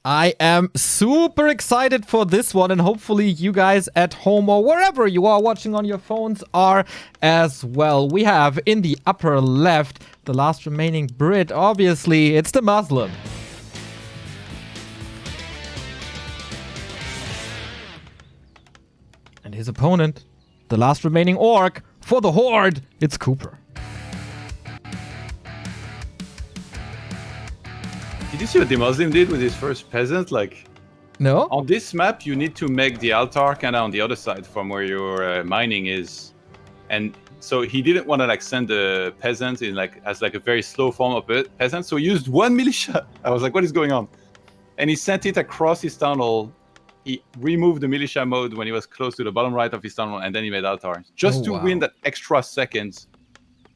I am super excited for this one, and hopefully you guys at home or wherever you are watching on your phones are as well. We have in the upper left the last remaining Brit. Obviously, it's DeMusliM. And his opponent, the last remaining Orc for the Horde, it's CoopeR. Did you see what DeMusliM did with his first peasant? Like, no? On this map, you need to make the altar kind of on the other side from where your mining is, and so he didn't want to like send the peasant in like as like a very slow form of peasant. So he used one militia. I was like, what is going on? And he sent it across his tunnel. He removed the militia mode when he was close to the bottom right of his tunnel, and then he made altar just to win that extra second,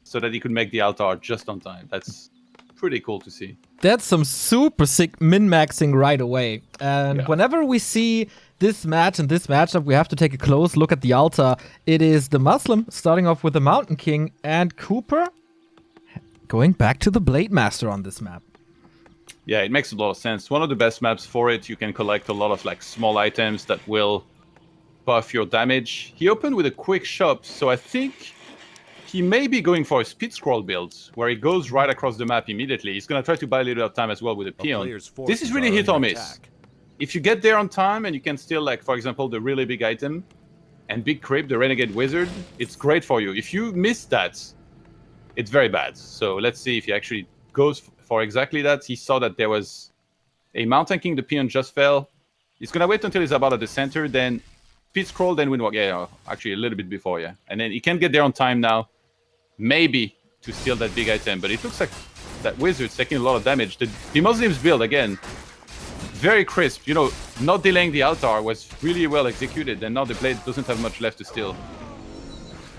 so that he could make the altar just on time. That's pretty cool to see. That's some super sick min-maxing right away. And whenever we see this match and this matchup, we have to take a close look at the altar. It is DeMusliM starting off with the Mountain King, and CoopeR going back to the Blade Master on this map. Yeah, it makes a lot of sense. One of the best maps for it. You can collect a lot of like small items that will buff your damage. He opened with a quick shop, so I think he may be going for a speed scroll build, where he goes right across the map immediately. He's going to try to buy a little bit of time as well with a peon. This is really hit or miss. If you get there on time and you can still, like, for example, the really big item and big creep, the Renegade Wizard, it's great for you. If you miss that, it's very bad. So let's see if he actually goes for exactly that. He saw that there was a Mountain King, the peon just fell. He's going to wait until he's about at the center, then speed scroll, then windwalk. Yeah, actually a little bit before, yeah. And then he can get there on time now. Maybe to steal that big item, but it looks like that wizard's taking a lot of damage. The DeMusliM's build, again, very crisp. You know, not delaying the altar was really well executed, and now the blade doesn't have much left to steal.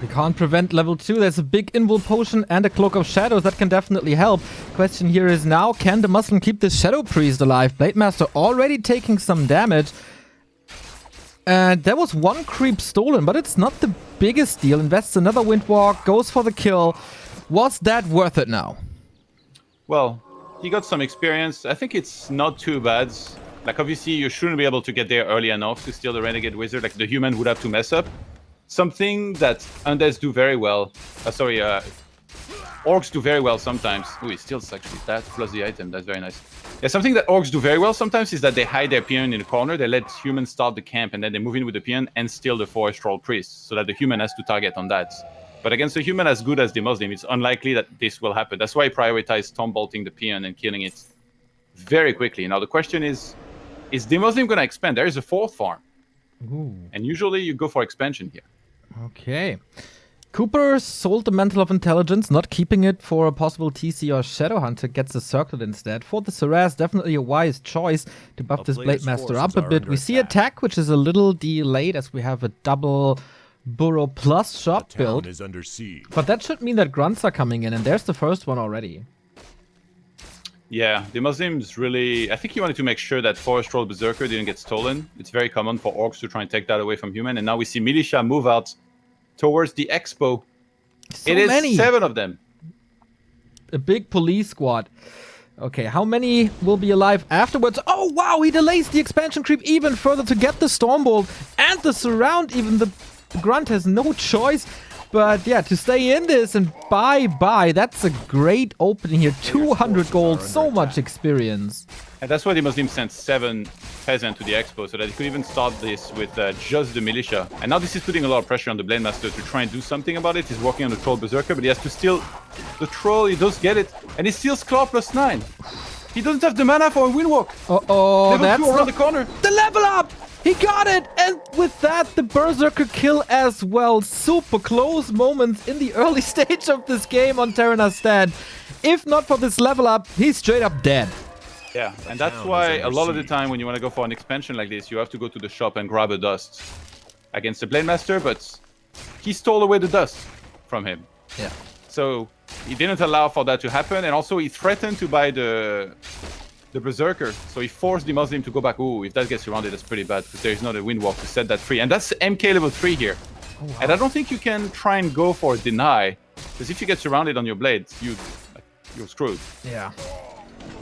We can't prevent level 2. There's a big invul potion and a Cloak of Shadows that can definitely help. Question here is now, can DeMusliM keep this Shadow Priest alive? Blade Master already taking some damage. And there was one creep stolen, but it's not the biggest deal. Invests another Windwalk, goes for the kill. Was that worth it now? Well, he got some experience. I think it's not too bad. Like, obviously, you shouldn't be able to get there early enough to steal the Renegade Wizard. Like, the human would have to mess up. Something that Undeads do very well. Orcs do very well sometimes. Oh, he steals actually that plus the item. That's very nice. Yeah, something that orcs do very well sometimes is that they hide their peon in the corner. They let humans start the camp, and then they move in with the peon and steal the Forest Troll Priest, so that the human has to target on that. But against a human as good as DeMusliM, it's unlikely that this will happen. That's why I prioritize Tombolting the peon and killing it very quickly. Now the question is DeMusliM going to expand? There is a 4th farm. Ooh. And usually you go for expansion here. Okay. CoopeR sold the Mantle of Intelligence, not keeping it for a possible TC or Shadow Hunter, gets the Circlet instead. For the Saraz, definitely a wise choice to buff this Blade Master up a bit. We see attack, which is a little delayed as we have a double Burrow plus shop build. But that should mean that Grunts are coming in, and there's the first one already. Yeah, DeMusliM's really... I think he wanted to make sure that Forest Troll Berserker didn't get stolen. It's very common for orcs to try and take that away from human, and now we see Militia move out towards the expo. So many. 7 of them. A big police squad. Okay, how many will be alive afterwards? Oh, wow, he delays the expansion creep even further to get the Stormbolt and the surround. Even the Grunt has no choice. But yeah, to stay in this and bye-bye, that's a great opening here. 200 gold, so much experience. And that's why DeMusliM sent 7 peasants to the expo, so that he could even start this with just the militia. And now this is putting a lot of pressure on the Blade Master to try and do something about it. He's working on the Troll Berserker, but he has to steal the Troll. He does get it, and he steals Claw +9. He doesn't have the mana for a Windwalk. Uh-oh, that's around the corner. The level up! He got it! And with that, the Berserker kill as well. Super close moments in the early stage of this game on Terrana's stand. If not for this level up, he's straight up dead. Yeah, and that's why a lot of the time when you want to go for an expansion like this, you have to go to the shop and grab a dust against the Blade Master, but he stole away the dust from him. Yeah. So he didn't allow for that to happen, and also he threatened to buy the Berserker, so he forced DeMusliM to go back. Ooh, if that gets surrounded, that's pretty bad, because there's not a Windwalk to set that free. And that's MK level 3 here. Oh, wow. And I don't think you can try and go for a deny, because if you get surrounded on your blade, you're screwed. Yeah.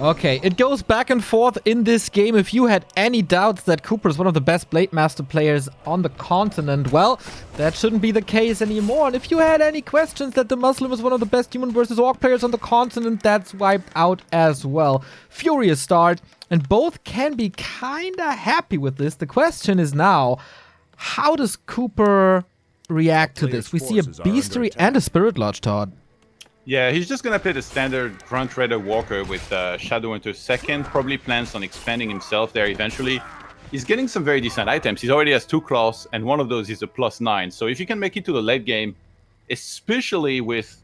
Okay, it goes back and forth in this game. If you had any doubts that CoopeR is one of the best Blade Master players on the continent, well, that shouldn't be the case anymore. And if you had any questions that DeMusliM is one of the best human versus orc players on the continent, that's wiped out as well. Furious start, and both can be kinda happy with this. The question is now, how does CoopeR react to this? We see a Beastery and a Spirit Lodge, Todd. Yeah, he's just gonna play the standard Grunt Raider Walker with Shadow Hunter second. Probably plans on expanding himself there eventually. He's getting some very decent items. He already has 2 claws, and one of those is a +9. So if you can make it to the late game, especially with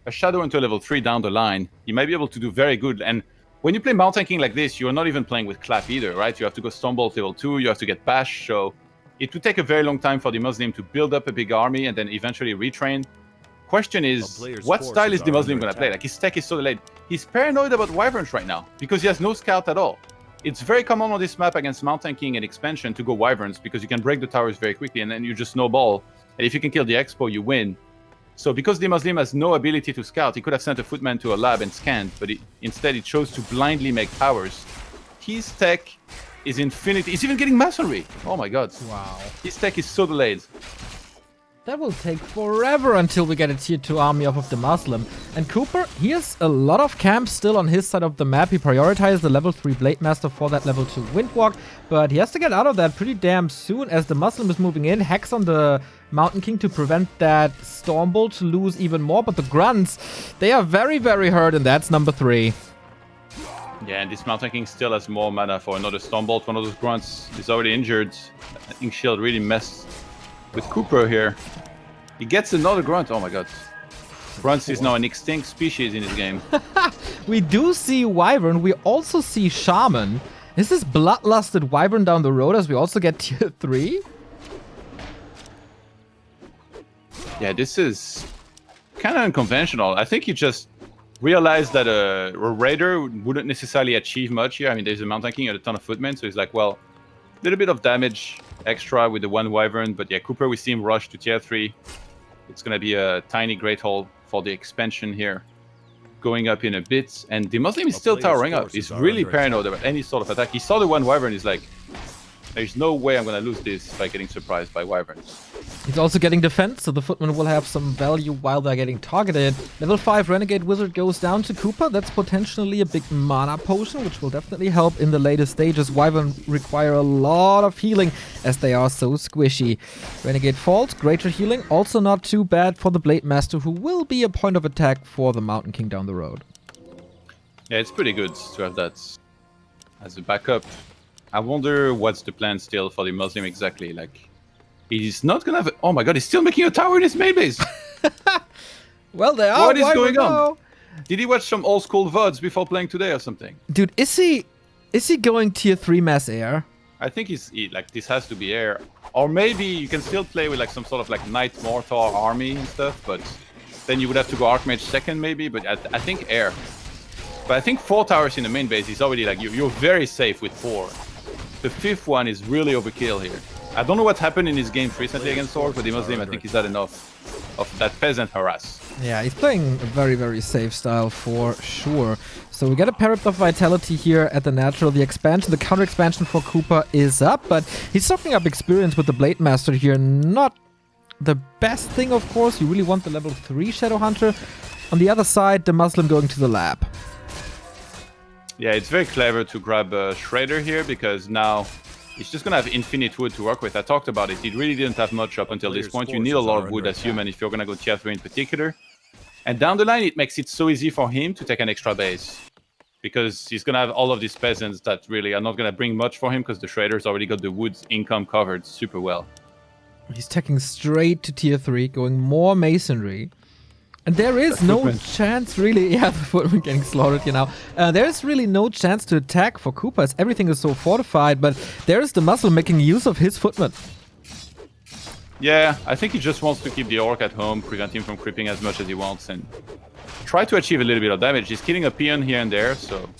a Shadow Hunter level 3 down the line, you might be able to do very good. And when you play Mountain King like this, you're not even playing with Clap either, right? You have to go Stormbolt level 2, you have to get Bash, so it would take a very long time for DeMusliM to build up a big army and then eventually retrain. Question is, what style is DeMusliM going to play? Like, his tech is so delayed. He's paranoid about Wyverns right now because he has no scout at all. It's very common on this map against Mountain King and Expansion to go Wyverns because you can break the towers very quickly and then you just snowball. And if you can kill the Expo, you win. So because DeMusliM has no ability to scout, he could have sent a footman to a lab and scanned, but instead he chose to blindly make towers. His tech is infinity. He's even getting masonry. Oh my god. Wow. His tech is so delayed. That will take forever until we get a tier 2 army off of DeMusliM. And CoopeR, he has a lot of camps still on his side of the map. He prioritized the level 3 Blade Master for that level 2 Windwalk, but he has to get out of that pretty damn soon as DeMusliM is moving in. Hex on the Mountain King to prevent that Stormbolt to lose even more, but the Grunts, they are very, very hurt, and that's number 3. Yeah, and this Mountain King still has more mana for another Stormbolt. One of those Grunts is already injured. I think Shield really messed with CoopeR here. He gets another Grunt. Oh my god. Grunts is now an extinct species in this game. We do see Wyvern. We also see Shaman. Is this Bloodlusted Wyvern down the road as we also get tier 3? Yeah, this is kind of unconventional. I think he just realized that a Raider wouldn't necessarily achieve much here. I mean, there's a Mountain King and a ton of footmen, so he's like, well, a little bit of damage extra with the 1 Wyvern, but yeah, CoopeR, we see him rush to tier 3. It's going to be a tiny Great Hall for the expansion here, going up in a bit, and DeMusliM is still towering up. He's really paranoid about any sort of attack. He saw the 1 Wyvern, he's like, there's no way I'm going to lose this by getting surprised by Wyverns. He's also getting defense, so the footmen will have some value while they're getting targeted. Level 5 Renegade Wizard goes down to CoopeR. That's potentially a big mana potion, which will definitely help in the later stages. Wyvern require a lot of healing as they are so squishy. Renegade falls, greater healing, also not too bad for the Blade Master, who will be a point of attack for the Mountain King down the road. Yeah, it's pretty good to have that as a backup. I wonder what's the plan still for DeMusliM exactly. Like, he's not gonna have. Oh my god, he's still making a tower in his main base. Well, they are. What is going on? Did he watch some old school VODs before playing today or something? Dude, is he going tier 3 mass air? I think like this has to be air, or maybe you can still play with like some sort of like Knight Mortar army and stuff, but then you would have to go Archmage second maybe. But I think air. But I think 4 towers in the main base is already like you're very safe with 4. The 5th one is really overkill here. I don't know what happened in his games recently against Orc, but DeMusliM, I think he's had enough of that peasant harass. Yeah, he's playing a very, very safe style for sure. So we get a Parrot of Vitality here at the natural. The expansion, the counter expansion for CoopeR is up, but he's soaking up experience with the Blade Master here. Not the best thing, of course. You really want the level 3 Shadow Hunter. On the other side, DeMusliM going to the lab. Yeah, it's very clever to grab a Shredder here because now he's just going to have infinite wood to work with. I talked about it. He really didn't have much up until this point. You need a lot of wood as human if you're going to go tier 3 in particular. And down the line, it makes it so easy for him to take an extra base. Because he's going to have all of these peasants that really are not going to bring much for him because the Shredder's already got the wood income covered super well. He's taking straight to tier 3, going more masonry. And there is no chance, really. Yeah, the footman getting slaughtered, you know. There's really no chance to attack for CoopeR as everything is so fortified, but there is DeMusliM making use of his footman. Yeah, I think he just wants to keep the Orc at home, prevent him from creeping as much as he wants, and try to achieve a little bit of damage. He's killing a peon here and there, so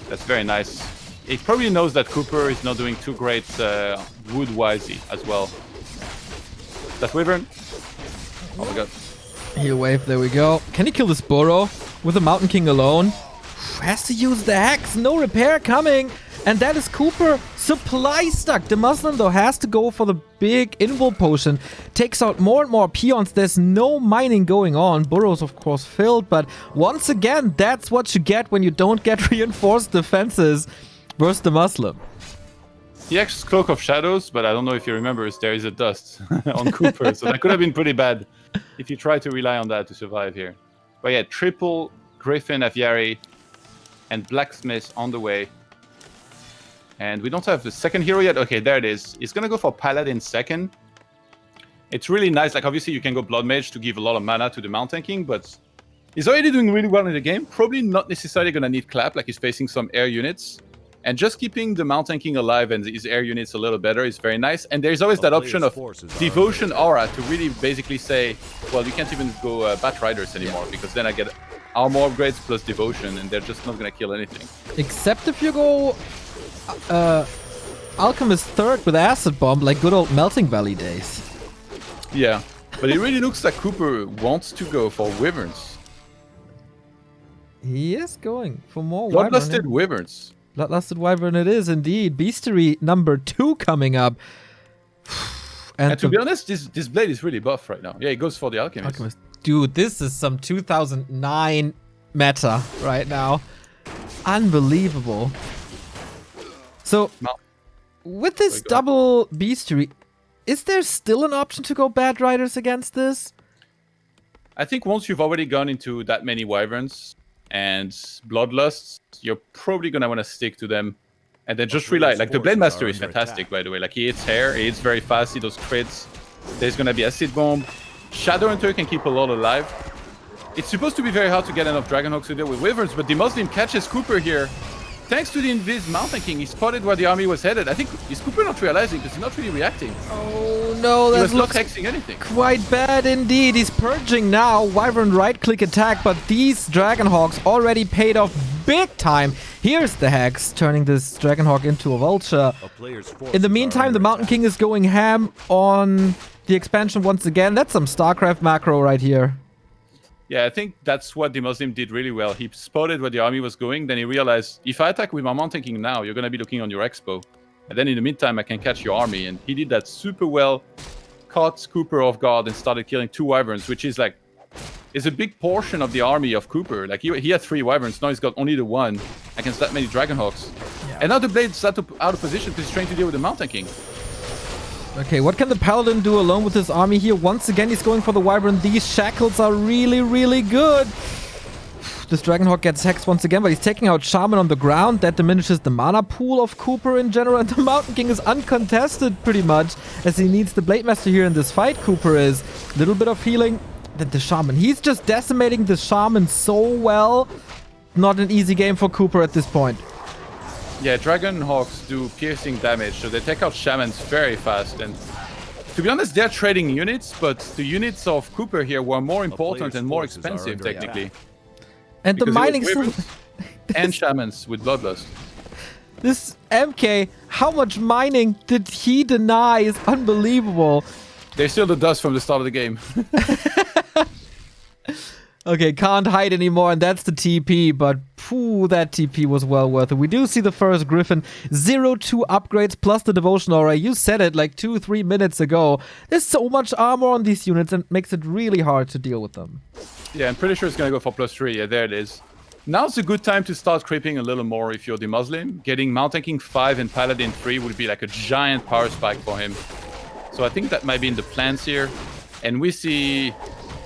that's very nice. He probably knows that CoopeR is not doing too great wood-wise as well. That's Wyvern. Oh my god. Heal wave, there we go. Can he kill this Burrow with the Mountain King alone? Has to use the Hex. No repair coming. And that is CoopeR supply stuck. DeMusliM, though, has to go for the big invul potion. Takes out more and more peons. There's no mining going on. Burrows, of course, filled. But once again, that's what you get when you don't get reinforced defenses versus DeMusliM. He acts Cloak of Shadows, but I don't know if you remember, there is a dust on CoopeR. So that could have been pretty bad if you try to rely on that to survive here. But yeah, triple Griffin, Aviary, and Blacksmith on the way. And we don't have the second hero yet. Okay, there it is. He's going to go for Paladin second. It's really nice. Like, obviously, you can go Blood Mage to give a lot of mana to the Mountain King, but he's already doing really well in the game. Probably not necessarily going to need Clap, like he's facing some air units. And just keeping the Mountain King alive and his air units a little better is very nice. And there's always that option of Devotion Aura to really basically say, well, you can't even go Bat Riders anymore, because then I get armor upgrades plus Devotion, and they're just not going to kill anything. Except if you go Alchemist third with Acid Bomb, like good old Melting Valley days. Yeah, but it really looks like CoopeR wants to go for Wyverns. He is going for more Wyvern. Bloodlusted Wyverns. Bloodlusted Wyvern it is indeed. Beastery number 2 coming up. And to be honest, this blade is really buff right now. Yeah, he goes for the Alchemist. Dude, this is some 2009 meta right now. Unbelievable. So, with this double Beastery, is there still an option to go Bad Riders against this? I think once you've already gone into that many Wyverns and Bloodlusts, you're probably going to want to stick to them. And then just rely. Like, the Blade Master is fantastic, by the way. Like, he hits hair, he hits very fast, he does crits. There's going to be Acid Bomb. Shadowhunter can keep a lot alive. It's supposed to be very hard to get enough Dragonhawks to deal with Wyverns, but DeMusliM catches CoopeR here. Thanks to the Invis Mountain King, he spotted where the army was headed. I think, is CoopeR not realizing, because he's not really reacting. Oh no, that looks not hexing anything. Quite bad indeed. He's purging now. Wyvern right-click attack, but these Dragonhawks already paid off big time. Here's the Hex, turning this Dragonhawk into a Vulture. In the meantime, the Mountain King is going ham on the expansion once again. That's some StarCraft macro right here. Yeah, I think that's what DeMusliM did really well. He spotted where the army was going, then he realized, if I attack with my Mountain King now, you're going to be looking on your expo. And then in the meantime, I can catch your army. And he did that super well, caught CoopeR off guard and started killing 2 Wyverns, which is like, is a big portion of the army of CoopeR. Like, he had 3 Wyverns, now he's got only the 1 against that many Dragonhawks. Yeah. And now the Blade's out of position because he's trying to deal with the Mountain King. Okay, what can the Paladin do alone with his army here? Once again, he's going for the Wyvern. These shackles are really, really good. This Dragonhawk gets hexed once again, but he's taking out Shaman on the ground. That diminishes the mana pool of CoopeR in general. And the Mountain King is uncontested pretty much, as he needs the Blade Master here in this fight. CoopeR is a little bit of healing. Then the Shaman. He's just decimating the Shaman so well. Not an easy game for CoopeR at this point. Yeah, Dragonhawks do piercing damage, so they take out Shamans very fast. And to be honest, they're trading units, but the units of CoopeR here were more important and more expensive, technically. Yeah. And the mining and Shamans with Bloodlust. This MK, how much mining did he deny is unbelievable. They're still the dust from the start of the game. Okay, can't hide anymore, and that's the TP, but phew, that TP was well worth it. We do see the first Griffin, 0-2 upgrades plus the Devotion Aura. You said it like 2-3 minutes ago. There's so much armor on these units and it makes it really hard to deal with them. Yeah, I'm pretty sure it's going to go for +3. Yeah, there it is. Now's a good time to start creeping a little more if you're DeMusliM. Getting Mountain King 5 and Paladin 3 would be like a giant power spike for him. So I think that might be in the plans here. And we see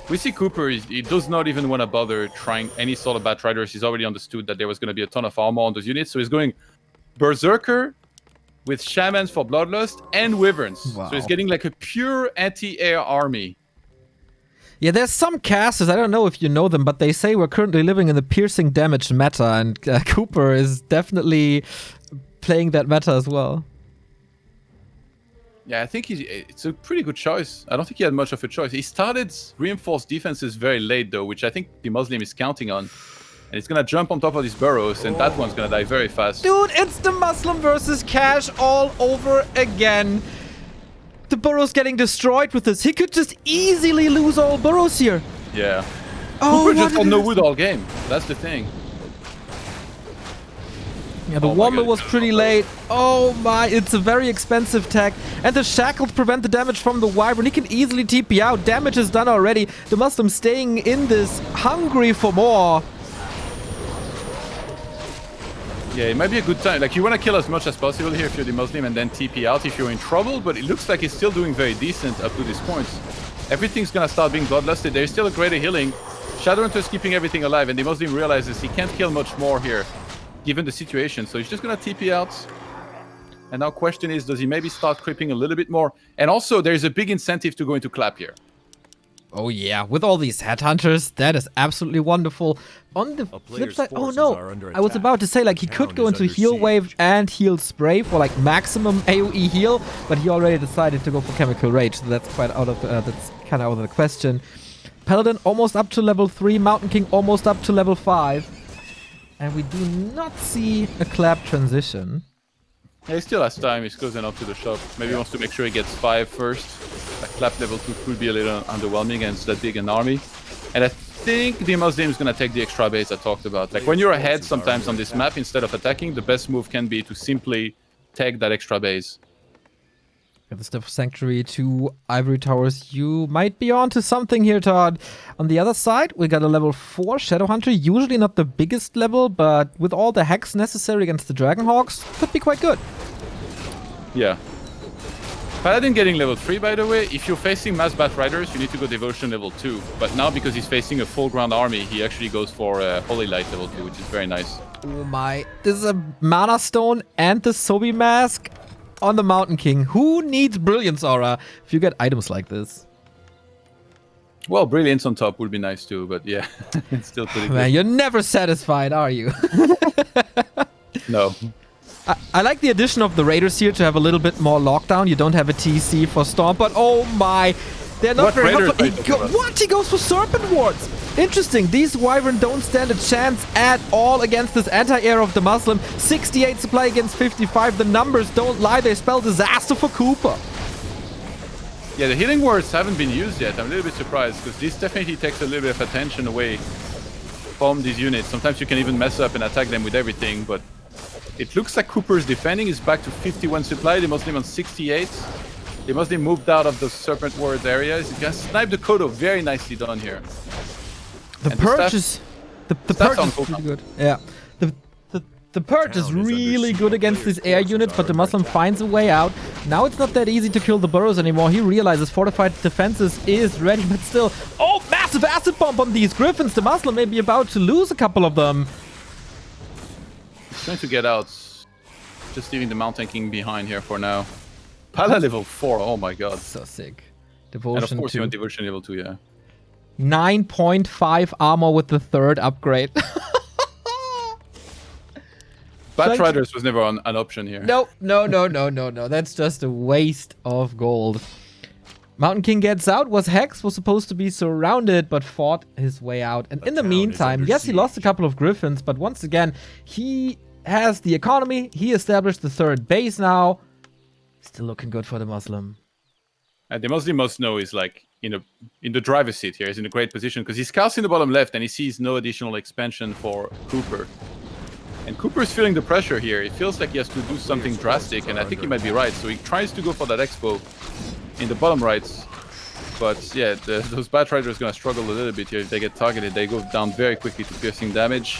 CoopeR, he does not even want to bother trying any sort of Bat Riders. He's already understood that there was going to be a ton of armor on those units. So he's going Berserker with Shamans for Bloodlust and Wyverns. Wow. So he's getting like a pure anti-air army. Yeah, there's some casters, I don't know if you know them, but they say we're currently living in the piercing damage meta, and CoopeR is definitely playing that meta as well. Yeah, I think it's a pretty good choice. I don't think he had much of a choice. He started reinforced defenses very late, though, which I think DeMusliM is counting on. And it's going to jump on top of these burrows, and that one's going to die very fast. Dude, it's DeMusliM versus Cash all over again. The burrows getting destroyed with this. He could just easily lose all burrows here. Yeah. CoopeR just got no wood all game. That's the thing. Yeah, the Womble was pretty late. Oh my, it's a very expensive tech. And the Shackled prevent the damage from the Wyvern. He can easily TP out. Damage is done already. DeMusliM staying in this, hungry for more. Yeah, it might be a good time. Like, you want to kill as much as possible here if you're DeMusliM and then TP out if you're in trouble, but it looks like he's still doing very decent up to this point. Everything's gonna start being bloodlusted. There's still a greater healing. Shadowhunter's keeping everything alive, and DeMusliM realizes he can't kill much more here, given the situation. So he's just gonna TP out. And now question is, does he maybe start creeping a little bit more? And also, there's a big incentive to go into clap here. Oh yeah, with all these headhunters, that is absolutely wonderful. On the flip side, oh no, I was about to say, like, he could go into heal wave and heal spray for like maximum AoE heal, but he already decided to go for chemical rage, so that's quite out of that's kind of out of the question. Paladin almost up to level 3, Mountain King almost up to level 5, and we do not see a clap transition. Yeah, he still has time. He's closing up to the shop. Maybe he wants to make sure he gets 5 first. A clap level 2 could be a little underwhelming against that big an army. And I think DeMusliM is going to take the extra base I talked about. Like, when you're ahead sometimes on this map, instead of attacking, the best move can be to simply take that extra base. Got the Stuff Sanctuary to Ivory Towers. You might be onto something here, Todd. On the other side, we got a level 4 Shadowhunter. Usually not the biggest level, but with all the hacks necessary against the Dragonhawks, could be quite good. Yeah. Paladin getting level 3, by the way. If you're facing Mass Bat Riders, you need to go Devotion level 2. But now, because he's facing a full ground army, he actually goes for Holy Light level 2, which is very nice. Oh my. This is a Mana Stone and the Sobi Mask on the Mountain King. Who needs Brilliance Aura if you get items like this? Well, Brilliance on top would be nice too, but yeah, it's still pretty good. Man, you're never satisfied, are you? No. I like the addition of the Raiders here to have a little bit more lockdown. You don't have a TC for Storm, but oh my, they're not very helpful. What? He goes for Serpent Wards. Interesting. These Wyvern don't stand a chance at all against this anti-air of DeMusliM. 68 supply against 55. The numbers don't lie. They spell disaster for CoopeR. Yeah, the healing wards haven't been used yet. I'm a little bit surprised because this definitely takes a little bit of attention away from these units. Sometimes you can even mess up and attack them with everything, but it looks like CoopeR's defending is back to 51 supply. DeMusliM on 68. DeMusliM moved out of the Serpent Wards areas. He can snipe the Kodo. Very nicely done here. The Purge is pretty good. Yeah. The Purge is really good against these air units, but DeMusliM finds a way out. Now it's not that easy to kill the burrows anymore. He realizes fortified defenses is ready, but still. Oh, massive acid bomb on these Griffins. DeMusliM may be about to lose a couple of them. He's trying to get out. Just leaving the Mountain King behind here for now. Pala level 4. Oh my god. So sick. Devotion and of course 2. you want Devotion level 2, yeah. 9.5 armor with the 3rd upgrade. Bat Riders was never an option here. No. That's just a waste of gold. Mountain King gets out, was hexed, was supposed to be surrounded, but fought his way out. And in the meantime, yes, he lost a couple of Griffins, but once again, he has the economy. He established the 3rd base now. Still looking good for DeMusliM. And DeMusliM must know is like in the driver's seat here. He's in a great position because he scouts in the bottom left and he sees no additional expansion for CoopeR. And CoopeR is feeling the pressure here. It feels like he has to do something drastic, and I think he might be right. So he tries to go for that expo in the bottom right. But yeah, those Bat Riders are going to struggle a little bit here. If they get targeted, they go down very quickly to piercing damage.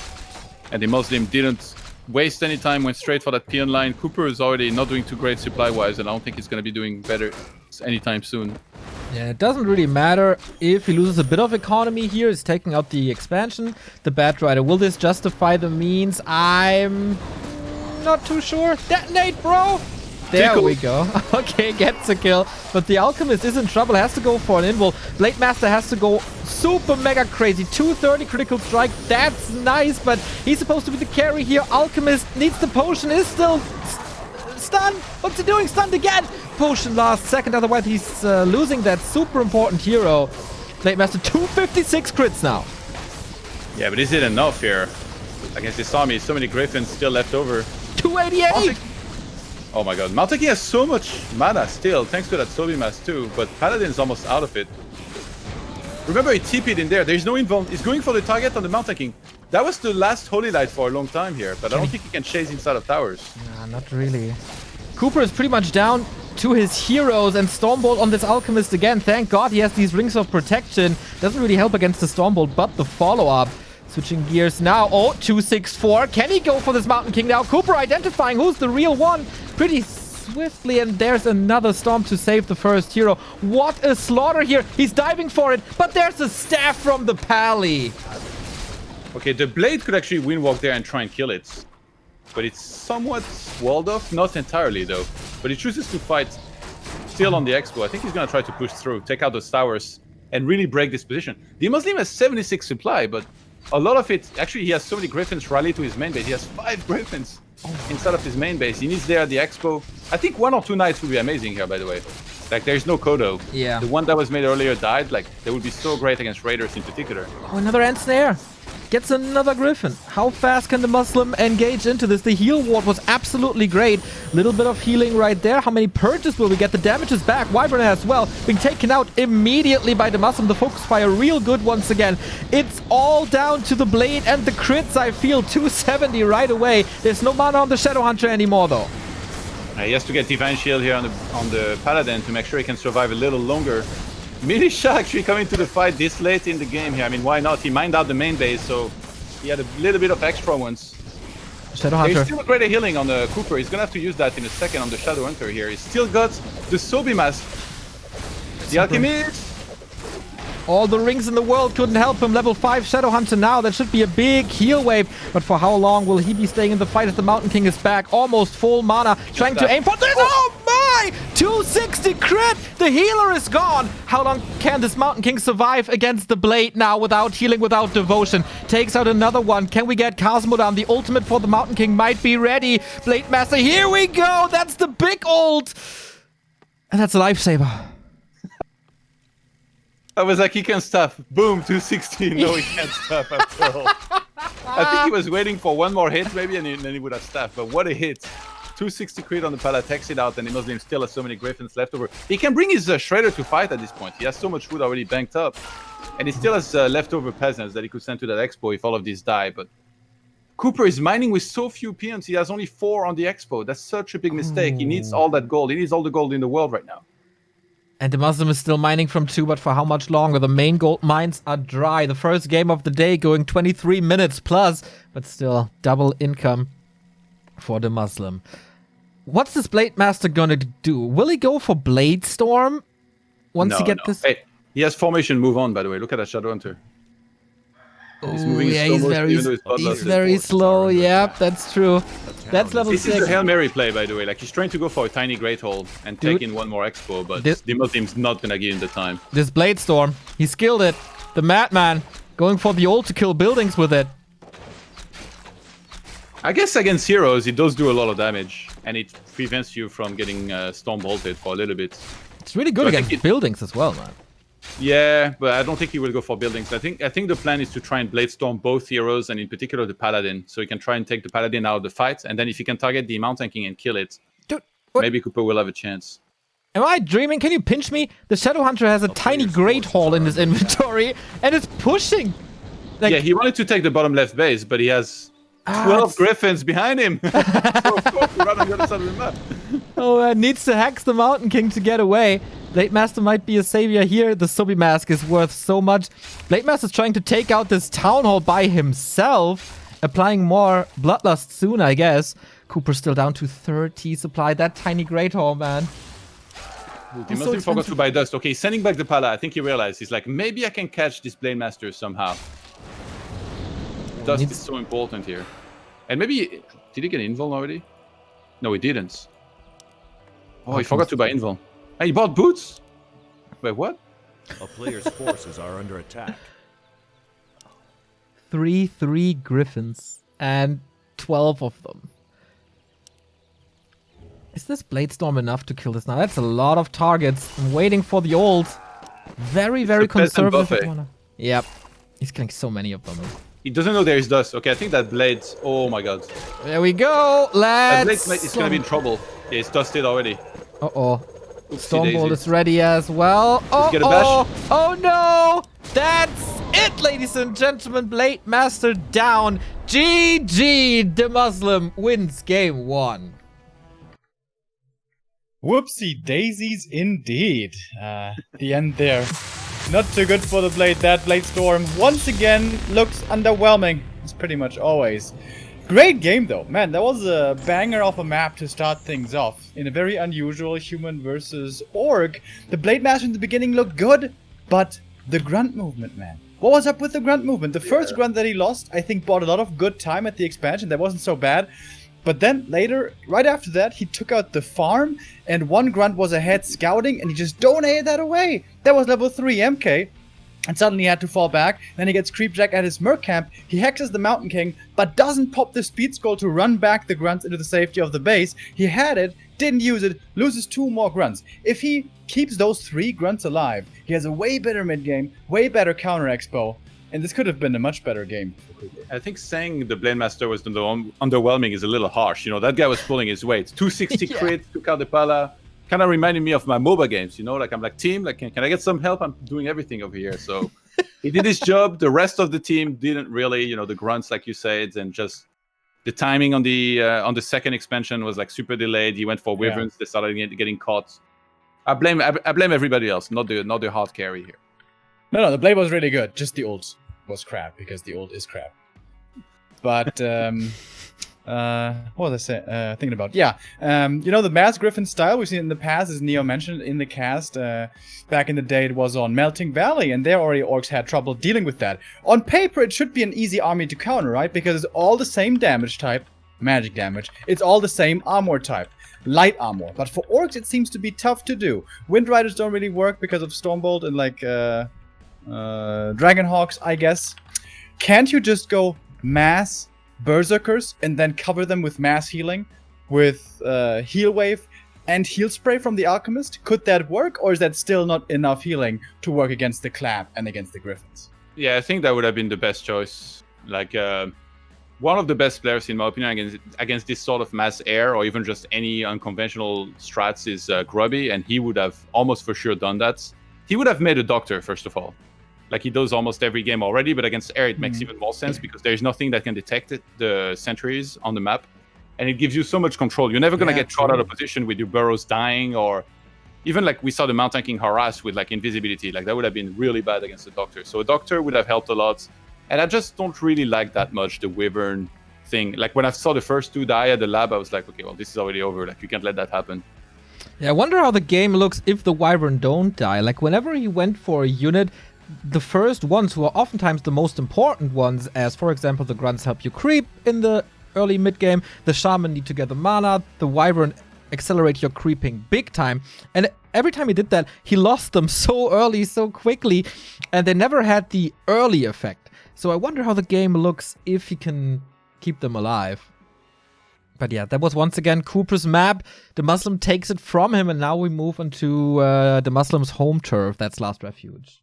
And DeMusliM didn't waste any time, went straight for that peon line. CoopeR is already not doing too great supply-wise, and I don't think he's going to be doing better anytime soon. Yeah, it doesn't really matter if he loses a bit of economy here. He's taking out the expansion. The Bat Rider. Will this justify the means? I'm not too sure. Detonate, bro! There we go. Okay, gets a kill. But the Alchemist is in trouble. Has to go for an invul. Blade Master has to go super mega crazy. 230 critical strike. That's nice, but he's supposed to be the carry here. Alchemist needs the potion. Is still stunned. What's he doing? Stunned again. Potion last second. Otherwise, he's losing that super important hero. Blade Master 256 crits now. Yeah, but is it enough here? Against this army, so many Griffins still left over. 288! Oh my god, Mountain King has so much mana still, thanks to that Sobi Mask too, but Paladin's almost out of it. Remember, he TP'd in there. There's no invuln. He's going for the target on the Mountain King. That was the last Holy Light for a long time here, but I don't think he can chase inside of towers. Nah, not really. CoopeR is pretty much down to his heroes, and Stormbolt on this Alchemist again. Thank God he has these Rings of Protection. Doesn't really help against the Stormbolt, but the follow-up. Switching gears now. Oh, 264. Can he go for this Mountain King now? CoopeR identifying who's the real one pretty swiftly, and there's another Storm to save the first hero. What a slaughter here. He's diving for it, but there's a staff from the Pally. Okay, the Blade could actually windwalk there and try and kill it. But it's somewhat walled off. Not entirely, though. But he chooses to fight still on the Expo. I think he's going to try to push through, take out those towers, and really break this position. DeMusliM has 76 supply, but a lot of it... Actually, he has so many Griffins rally to his main base. He has 5 Griffins inside of his main base. He needs there at the Expo. I think 1 or 2 Knights would be amazing here, by the way. Like, there's no Kodo. Yeah. The one that was made earlier died. Like, they would be so great against Raiders in particular. Oh, another Ensnare. Gets another Griffin. How fast can the DeMusliM engage into this? The heal ward was absolutely great. Little bit of healing right there. How many purges will we get? The damage is back. Wyvern as well. Being taken out immediately by the DeMusliM. The focus fire real good once again. It's all down to the Blade and the crits, I feel. 270 right away. There's no mana on the Shadowhunter anymore, though. He has to get Divine Shield here on the Paladin to make sure he can survive a little longer. Militia actually coming to the fight this late in the game here. I mean, why not? He mined out the main base, so he had a little bit of extra ones. Shadowhunter. There's still a greater healing on the CoopeR. He's gonna have to use that in a second on the Shadowhunter here. He's still got the Sobi Mask. The Alchemist. All the rings in the world couldn't help him. Level 5 Shadowhunter now. That should be a big heal wave. But for how long will he be staying in the fight as the Mountain King is back? Almost full mana. Trying to aim for this. Oh my! 260 crit! The healer is gone. How long can this Mountain King survive against the Blade now without healing, without devotion? Takes out another one. Can we get Cosmo down? The ultimate for the Mountain King might be ready. Blade Master, here we go. That's the big ult. And that's a lifesaver. I was like, he can stuff. Boom, 216. No, he can't stuff after all. I think he was waiting for one more hit, maybe, and then he would have stuffed. But what a hit. 260 crit on the Pala, takes it out, and DeMusliM still has so many Griffins left over. He can bring his Shredder to fight at this point. He has so much food already banked up. And he still has leftover peasants that he could send to that Expo if all of these die. But CoopeR is mining with so few peons. He has only 4 on the Expo. That's such a big mistake. He needs all that gold. He needs all the gold in the world right now. And DeMusliM is still mining from 2, but for how much longer? The main gold mines are dry. The first game of the day going 23 minutes plus, but still double income for DeMusliM. What's this Blade Master gonna do? Will he go for Blade Storm once he gets this? Hey, he has formation move on, by the way. Look at that Shadowhunter. He's moving he's very slow. Yep, that's true. That's level 6. This is a Hail Mary play, by the way. Like, he's trying to go for a tiny Great Hole and take in one more Expo, but DeMuslim's not gonna give him the time. This Blade Storm, he skilled it. The Madman going for the ult to kill buildings with it. I guess against heroes, it does do a lot of damage, and it prevents you from getting Storm Bolted for a little bit. It's really good against buildings as well, man. Yeah, but I don't think he will go for buildings. I think the plan is to try and Blade Storm both heroes, and in particular the Paladin, so he can try and take the Paladin out of the fight, and then if he can target the Mountain King and kill it, dude, maybe CoopeR will have a chance. Am I dreaming? Can you pinch me? The Shadowhunter has a tiny Great Hall in his inventory, and it's pushing. Like, yeah, he wanted to take the bottom left base, but he has 12 Griffins behind him. So of course, right on the other side of the map. Oh, needs to hex the Mountain King to get away. Blade Master might be a savior here. The Sobi Mask is worth so much. Blade Master is trying to take out this Town Hall by himself, applying more Bloodlust soon, I guess. CoopeR still down to 30 supply. That tiny Great Hall, man. DeMusliM forgot to buy dust. Okay, sending back the Pala. I think he realized. He's like, maybe I can catch this Blade Master somehow. Dust is so important here. And maybe... Did he get invul already? No, he didn't. Oh, he forgot to buy invul. Hey, he bought boots? Wait, what? A player's forces are under attack. 3 Griffins. And 12 of them. Is this Blade Storm enough to kill this now? That's a lot of targets. I'm waiting for the ult. Very conservative. Yep. He's killing so many of them. He doesn't know there is dust. Okay, I think that blade... Oh my god. There we go. That blade is gonna be in trouble. Yeah, it's dusted already. Uh-oh. Stormbolt is ready as well. Oh, get a bash? Oh no! That's it, ladies and gentlemen. Blade Master down. GG. DeMusliM wins game 1. Whoopsie daisies indeed. The end there. Not too good for the Blade. That Blade Storm once again looks underwhelming. It's pretty much always. Great game though. Man, that was a banger of a map to start things off. In a very unusual human versus orc. The Blade Master in the beginning looked good, but the grunt movement, man. What was up with the grunt movement? The first grunt that he lost, I think, bought a lot of good time at the expansion. That wasn't so bad. But then later, right after that, he took out the farm and one grunt was ahead scouting and he just donated that away. That was level 3 MK. And suddenly he had to fall back. Then he gets Creepjack at his Merc camp. He hexes the Mountain King, but doesn't pop the speed scroll to run back the grunts into the safety of the base. He had it, didn't use it, loses 2 more grunts. If he keeps those 3 grunts alive, he has a way better mid game, way better counter expo. And this could have been a much better game for CoopeR. I think saying the Blade Master was underwhelming is a little harsh. You know, that guy was pulling his weight. 260 crits, took out the Pala. Kind of reminded me of my MOBA games, you know? Like, I'm like, team, like, can I get some help? I'm doing everything over here. So he did his job. The rest of the team didn't really, you know, the grunts, like you said, and just the timing on the second expansion was like super delayed. He went for Wyverns. They started getting caught. I blame everybody else, not the hard carry here. No, the Blade was really good. Just the ult was crap, because the ult is crap. But, what was I thinking about? Yeah, you know, the Mass Griffin style we've seen in the past, as Neo mentioned in the cast. Back in the day, it was on Melting Valley, and there already orcs had trouble dealing with that. On paper, it should be an easy army to counter, right? Because it's all the same damage type, magic damage. It's all the same armor type. Light armor. But for orcs, it seems to be tough to do. Wind Riders don't really work because of Stormbolt and, like, Dragonhawks, I guess. Can't you just go mass Berserkers and then cover them with mass healing with Heal Wave and Heal Spray from the Alchemist? Could that work, or is that still not enough healing to work against the Clap and against the Griffins? Yeah, I think that would have been the best choice. Like, one of the best players, in my opinion, against this sort of mass air or even just any unconventional strats is Grubby, and he would have almost for sure done that. He would have made a Doctor, first of all. Like he does almost every game already, but against air it makes even more sense because there's nothing that can detect the sentries on the map. And it gives you so much control. You're never going to get shot out of position with your burrows dying, or even like we saw the Mountain King harass with like invisibility. Like that would have been really bad against the Doctor. So a Doctor would have helped a lot. And I just don't really like that much the Wyvern thing. Like when I saw the first 2 die at the lab, I was like, okay, well, this is already over. Like you can't let that happen. Yeah, I wonder how the game looks if the Wyvern don't die. Like whenever he went for a unit, the first ones, who are oftentimes the most important ones, as for example the grunts help you creep in the early mid game, the shaman need to get the mana, the wyvern accelerate your creeping big time, and every time he did that he lost them so early, so quickly, and they never had the early effect. So I wonder how the game looks if he can keep them alive. But yeah, that was once again CoopeR's map. DeMusliM takes it from him, and now we move on to DeMuslim's home turf. That's Last Refuge.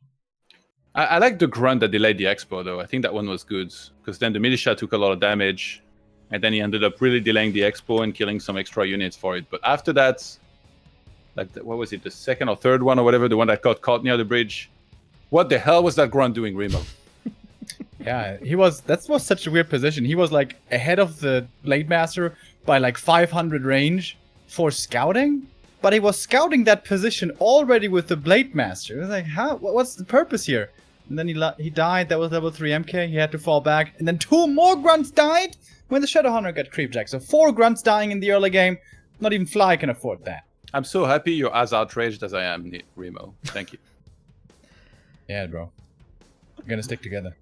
I like the grunt that delayed the expo, though. I think that one was good, because then the militia took a lot of damage, and then he ended up really delaying the expo and killing some extra units for it. But after that, like, what was it, the second or third one or whatever, the one that got caught near the bridge? What the hell was that grunt doing, Remo? Yeah, that was such a weird position. He was like ahead of the Blade Master by like 500 range for scouting, but he was scouting that position already with the Blade Master. It was like, how? What's the purpose here? And then he died. That was level 3 MK. He had to fall back. And then 2 more grunts died when the Shadowhunter got Creepjack. So 4 grunts dying in the early game. Not even Fly can afford that. I'm so happy you're as outraged as I am, Remo. Thank you. Yeah, bro. We're gonna stick together.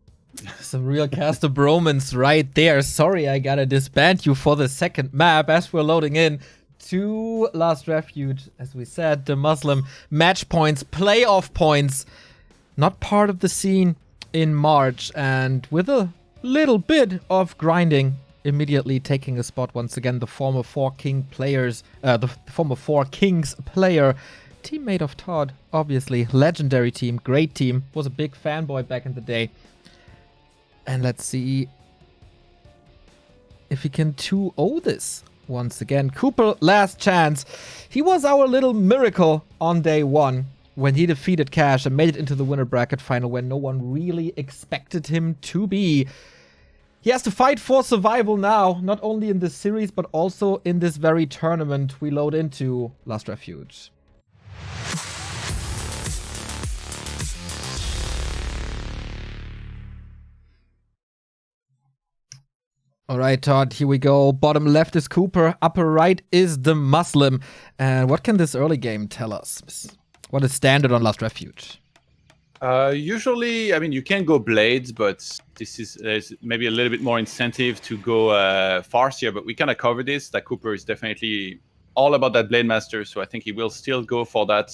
Some real caster bromance right there. Sorry, I gotta disband you for the second map as we're loading in to Last Refuge. As we said, DeMusliM match points, playoff points. Not part of the scene in March, and with a little bit of grinding, immediately taking a spot once again. The former 4 Kings player, teammate of Todd, obviously, legendary team, great team. Was a big fanboy back in the day. And let's see if he can 2-0 this once again. CoopeR, last chance. He was our little miracle on day 1. when he defeated Cash and made it into the winner bracket final when no one really expected him to be. He has to fight for survival now, not only in this series, but also in this very tournament we load into Last Refuge. Alright, Todd, here we go. Bottom left is CoopeR, upper right is DeMusliM. And what can this early game tell us? What is standard on Last Refuge? Usually, I mean, you can go Blades, but there's maybe a little bit more incentive to go Farseer, but we kind of covered this. That CoopeR is definitely all about that Blade Master, so I think he will still go for that.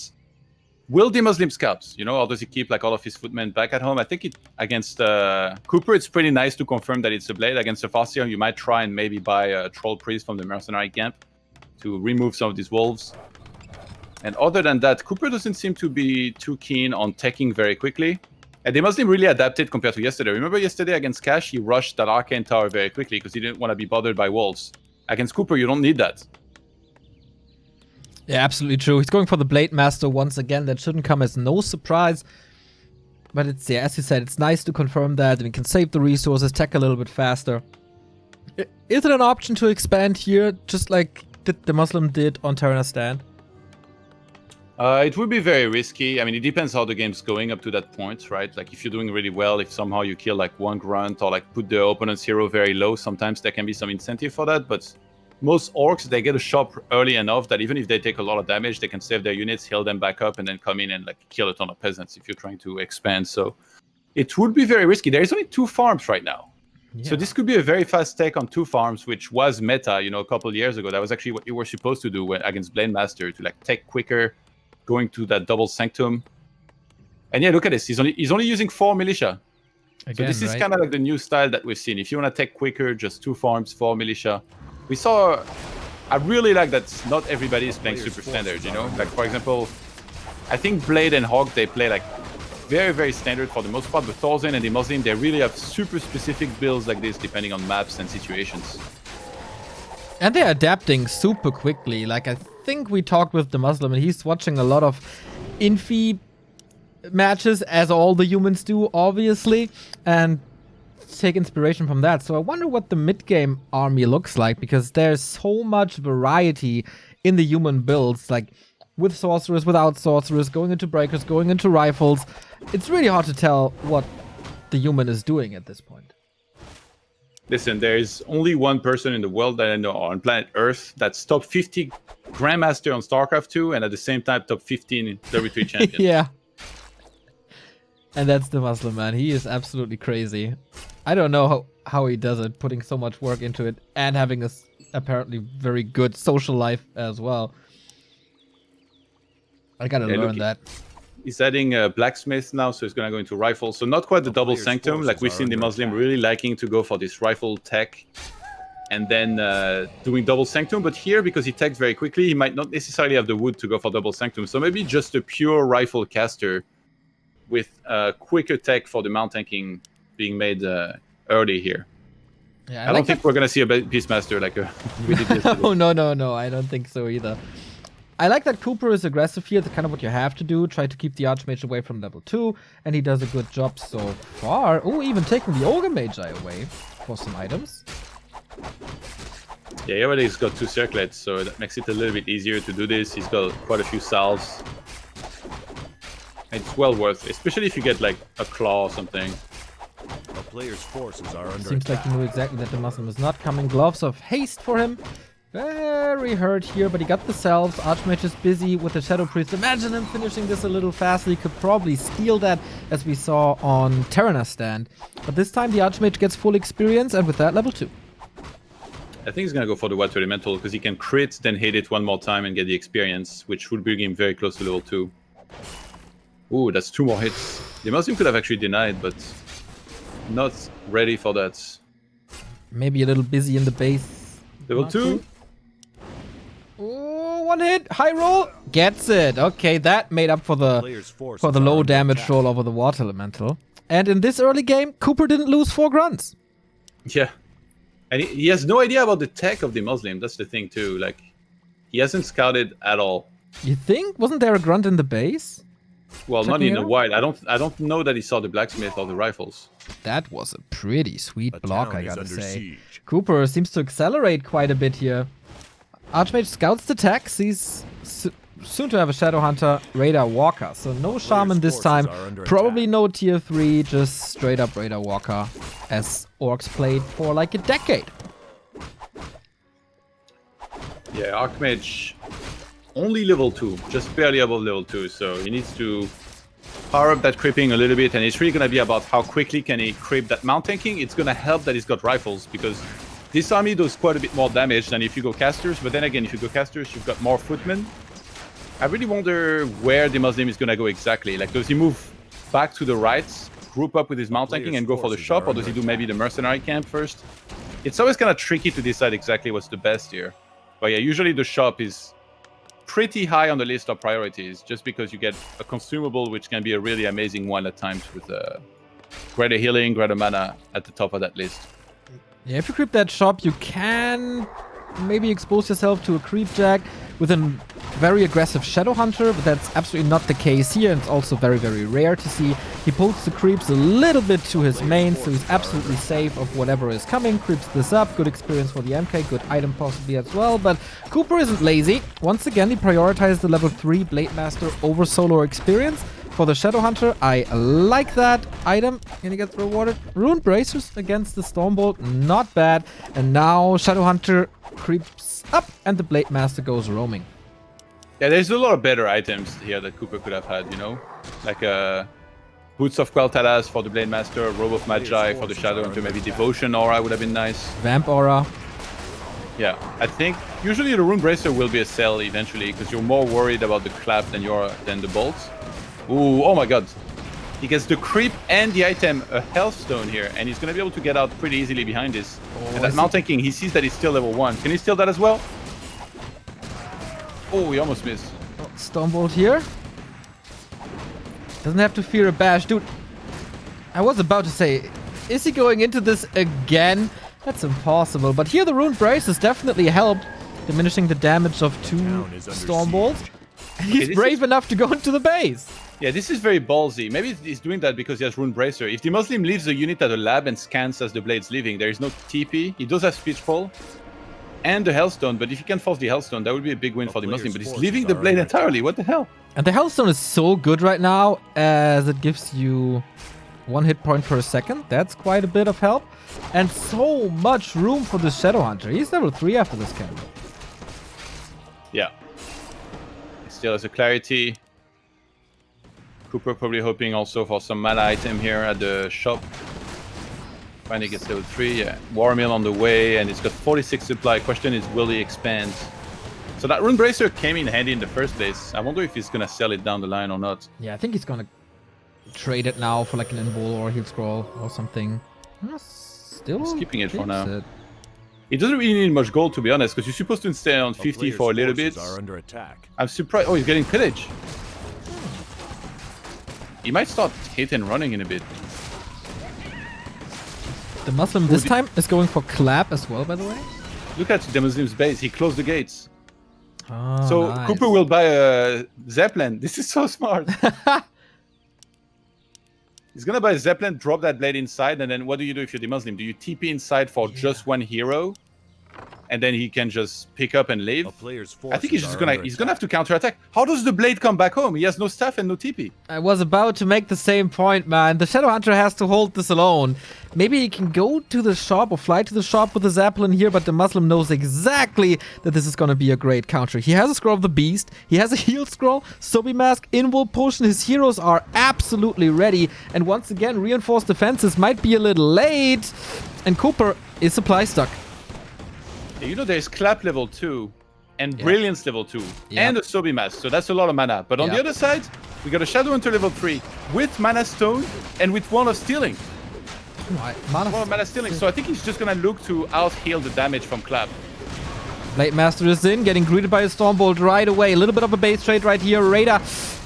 Will DeMusliM scout, you know, or does he keep like all of his footmen back at home? I think against CoopeR, it's pretty nice to confirm that it's a Blade. Against the Farseer, you might try and maybe buy a Troll Priest from the Mercenary camp to remove some of these wolves. And other than that, CoopeR doesn't seem to be too keen on teching very quickly. And DeMusliM really adapted compared to yesterday. Remember yesterday against Cash, he rushed that Arcane Tower very quickly because he didn't want to be bothered by wolves. Against CoopeR, you don't need that. Yeah, absolutely true. He's going for the Blade Master once again. That shouldn't come as no surprise. But it's, yeah, as you said, it's nice to confirm that. And we can save the resources, tech a little bit faster. Is it an option to expand here, just like DeMusliM did on Terraner Stand? It would be very risky. I mean, it depends how the game's going up to that point, right? Like, if you're doing really well, if somehow you kill like one grunt or like put the opponent's hero very low, sometimes there can be some incentive for that. But most orcs, they get a shop early enough that even if they take a lot of damage, they can save their units, heal them back up, and then come in and like kill a ton of peasants if you're trying to expand. So it would be very risky. There is only 2 farms right now. Yeah. So this could be a very fast take on 2 farms, which was meta, you know, a couple of years ago. That was actually what you were supposed to do against Blade Master, to like take quicker, going to that double sanctum. And yeah, look at this. He's only using 4 militia. Again, so this is kind of like the new style that we've seen. If you want to take quicker, just 2 farms, 4 militia. We saw, I really like that not everybody is playing super standard, you know? Like, for example, I think Blade and Hog, they play like very, very standard for the most part, but Thorzen and DeMusliM, they really have super specific builds like this depending on maps and situations. And they're adapting super quickly. Like, I think we talked with DeMusliM, and he's watching a lot of Infi matches, as all the humans do, obviously, and take inspiration from that. So I wonder what the mid-game army looks like, because there's so much variety in the human builds, like with sorcerers, without sorcerers, going into breakers, going into rifles. It's really hard to tell what the human is doing at this point. Listen, there is only one person in the world that I know on planet Earth that's top 50 Grandmaster on StarCraft 2 and at the same time top 15 WC3 champion. Yeah. And that's DeMusliM, man. He is absolutely crazy. I don't know how he does it, putting so much work into it and having a apparently very good social life as well. I gotta learn that. He's adding blacksmith now, so he's gonna go into rifle. So not quite the double sanctum, like we've seen DeMusliM really liking to go for this rifle tech and then doing double sanctum. But here, because he techs very quickly, he might not necessarily have the wood to go for double sanctum. So maybe just a pure rifle caster with quicker tech for the mount tanking being made early here. Yeah, I don't think we're gonna see a Beastmaster like we did yesterday. Oh, no, I don't think so either. I like that CoopeR is aggressive here. That's kind of what you have to do. Try to keep the Archmage away from level 2, and he does a good job so far. Oh, even taking the Ogre Magi away for some items. Yeah, he already's got 2 circlets, so that makes it a little bit easier to do this. He's got quite a few salves. It's well worth it, especially if you get like a claw or something. A player's forces are under Seems like he knew exactly that DeMusliM is not coming. Gloves of Haste for him. Very hurt here, but he got the salves. Archmage is busy with the Shadow Priest. Imagine him finishing this a little faster. He could probably steal that, as we saw on Terraner Stand. But this time the Archmage gets full experience, and with that, level 2. I think he's going to go for the Water Elemental, because he can crit, then hit it one more time and get the experience, which would bring him very close to level 2. Ooh, that's 2 more hits. DeMusliM could have actually denied, but not ready for that. Maybe a little busy in the base. Level 2? Oh, 1 hit, high roll, gets it. Okay, that made up for the low damage roll over the Water Elemental. And in this early game, CoopeR didn't lose 4 grunts. Yeah, and he has no idea about the tech of DeMusliM. That's the thing too. Like, he hasn't scouted at all. You think? Wasn't there a grunt in the base? Well, not Checking in it the out? wild. I don't know that he saw the blacksmith or the rifles. That was a pretty sweet A block, town I is gotta under say. siege. CoopeR seems to accelerate quite a bit here. Archmage scouts the attacks. He's soon to have a Shadowhunter Raider Walker. So no Shaman this forces time. are under Probably attack. no tier 3, just straight up Raider Walker. As Orcs played for like a decade. Yeah, Archmage only level 2, just barely above level 2. So he needs to power up that creeping a little bit, and it's really gonna be about how quickly can he creep that mount tanking. It's gonna help that he's got rifles, because this army does quite a bit more damage than if you go casters. But then again, if you go casters, you've got more footmen. I really wonder where DeMusliM is gonna go exactly. Like, does he move back to the right, group up with his mount tanking, and go for the shop, or does he do maybe the mercenary camp first? It's always kind of tricky to decide exactly what's the best here. But yeah, usually the shop is pretty high on the list of priorities, just because you get a consumable, which can be a really amazing one at times, with greater healing, greater mana at the top of that list. Yeah, if you creep that shop, you can maybe expose yourself to a creep jack with a very aggressive Shadowhunter, but that's absolutely not the case here, and it's also very, very rare to see. He pokes the creeps a little bit to his main, so he's absolutely safe of whatever is coming. Creeps this up, good experience for the MK, good item possibly as well, but CoopeR isn't lazy. Once again, he prioritized the level 3 Blade Master over solo experience. For the Shadowhunter, I like that item, and he gets rewarded. Rune Bracers against the Stormbolt, not bad. And now Shadowhunter creeps up, and the Blade Master goes roaming. Yeah, there's a lot of better items here that CoopeR could have had, you know? Like Boots of Quel'Thalas for the Blade Master, Robe of Magi for the Shadowhunter, maybe Devotion Aura would have been nice. Vamp Aura. Yeah, I think usually the Rune Bracer will be a sell eventually, because you're more worried about the clap than the bolts. Ooh, oh my god. He gets the creep and the item, a health stone here, and he's going to be able to get out pretty easily behind this. And that mount tanking, he sees that he's still level 1. Can he steal that as well? Oh, he almost missed. Stormbolt here. Doesn't have to fear a bash. Dude, I was about to say, is he going into this again? That's impossible. But here the Rune Braces definitely helped, diminishing the damage of 2 Stormbolts. And he's brave enough to go into the base. Yeah, this is very ballsy. Maybe he's doing that because he has Rune Bracer. If DeMusliM leaves the unit at the lab and scans as the blade's leaving, there is no TP. He does have Speech Pole and the Hellstone, but if he can force the Hellstone, that would be a big win for DeMusliM. But he's leaving the blade entirely. What the hell? And the Hellstone is so good right now, as it gives you 1 hit point per second. That's quite a bit of help. And so much room for the Shadowhunter. He's level 3 after this camp. Yeah. He still has a Clarity. CoopeR probably hoping also for some mana item here at the shop. Finally gets level 3. Yeah. War Mill on the way, and it's got 46 supply. Question is, will he expand? So that Rune Bracer came in handy in the first place. I wonder if he's gonna sell it down the line or not. Yeah, I think he's gonna trade it now for like an Invul or Heal Scroll or something. Still He's keeping it for keeps now. it. It doesn't really need much gold, to be honest, because you're supposed to stay on 50 player's for a little bit. forces are under attack. I'm surprised. Oh, he's getting pillage. He might start hit and running in a bit. DeMusliM this time is going for Clap as well, by the way. Look at DeMusliM's base. He closed the gates. Oh, So nice. CoopeR will buy a Zeppelin. This is so smart. He's gonna buy a Zeppelin, drop that blade inside, and then what do you do if you're DeMusliM? Do you TP inside for just 1 hero? And then he can just pick up and leave? A player's I think he's forces just are he's under gonna have to counterattack. How does the blade come back home? He has no staff and no TP. I was about to make the same point, man. The Shadowhunter has to hold this alone. Maybe he can go to the shop or fly to the shop with the Zeppelin here, but DeMusliM knows exactly that this is going to be a great counter. He has a Scroll of the Beast, he has a Heal Scroll, Sobi Mask, Invul Potion. His heroes are absolutely ready. And once again, reinforced defenses might be a little late. And CoopeR is supply stuck. You know, there's Clap level 2 and Brilliance level 2 and a Sobi Mask, so that's a lot of mana. But on the other side, we got a Shadowhunter level 3 with Mana Stone and with Wand of Stealing. One of Mana Stealing, so I think he's just gonna look to out-heal the damage from Clap. Blade Master is in, getting greeted by a Stormbolt right away. A little bit of a base trade right here. Raider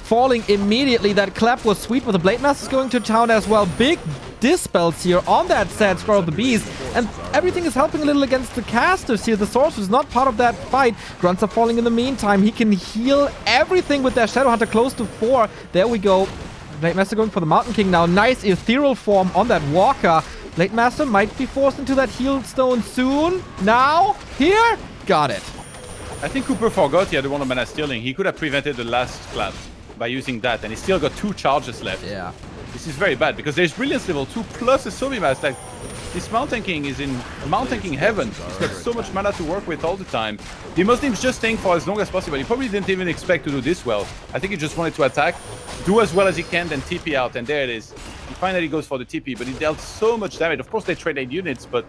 falling immediately. That clap was sweet, but the Blade Master's going to town as well. Big dispels here on that sad Scroll of the Beast, and everything is helping a little against the casters here. The Sorcerer is not part of that fight. Grunts are falling in the meantime. He can heal everything with their Shadow Hunter close to 4. There we go. Blade Master going for the Mountain King now. Nice ethereal form on that Walker. Blade Master might be forced into that heal stone soon. Now, here, got it. I think CoopeR forgot he had one of mana stealing. He could have prevented the last clap by using that, and he still got 2 charges left. Yeah. This is very bad because there's Brilliance level 2 plus a Sobimas. Like, this Mountain King is in Mountain King heaven. He's got so much mana to work with all the time. DeMusliM's just staying for as long as possible. He probably didn't even expect to do this well. I think he just wanted to attack, do as well as he can, then TP out, and there it is. He finally goes for the TP, but he dealt so much damage. Of course, they traded units, but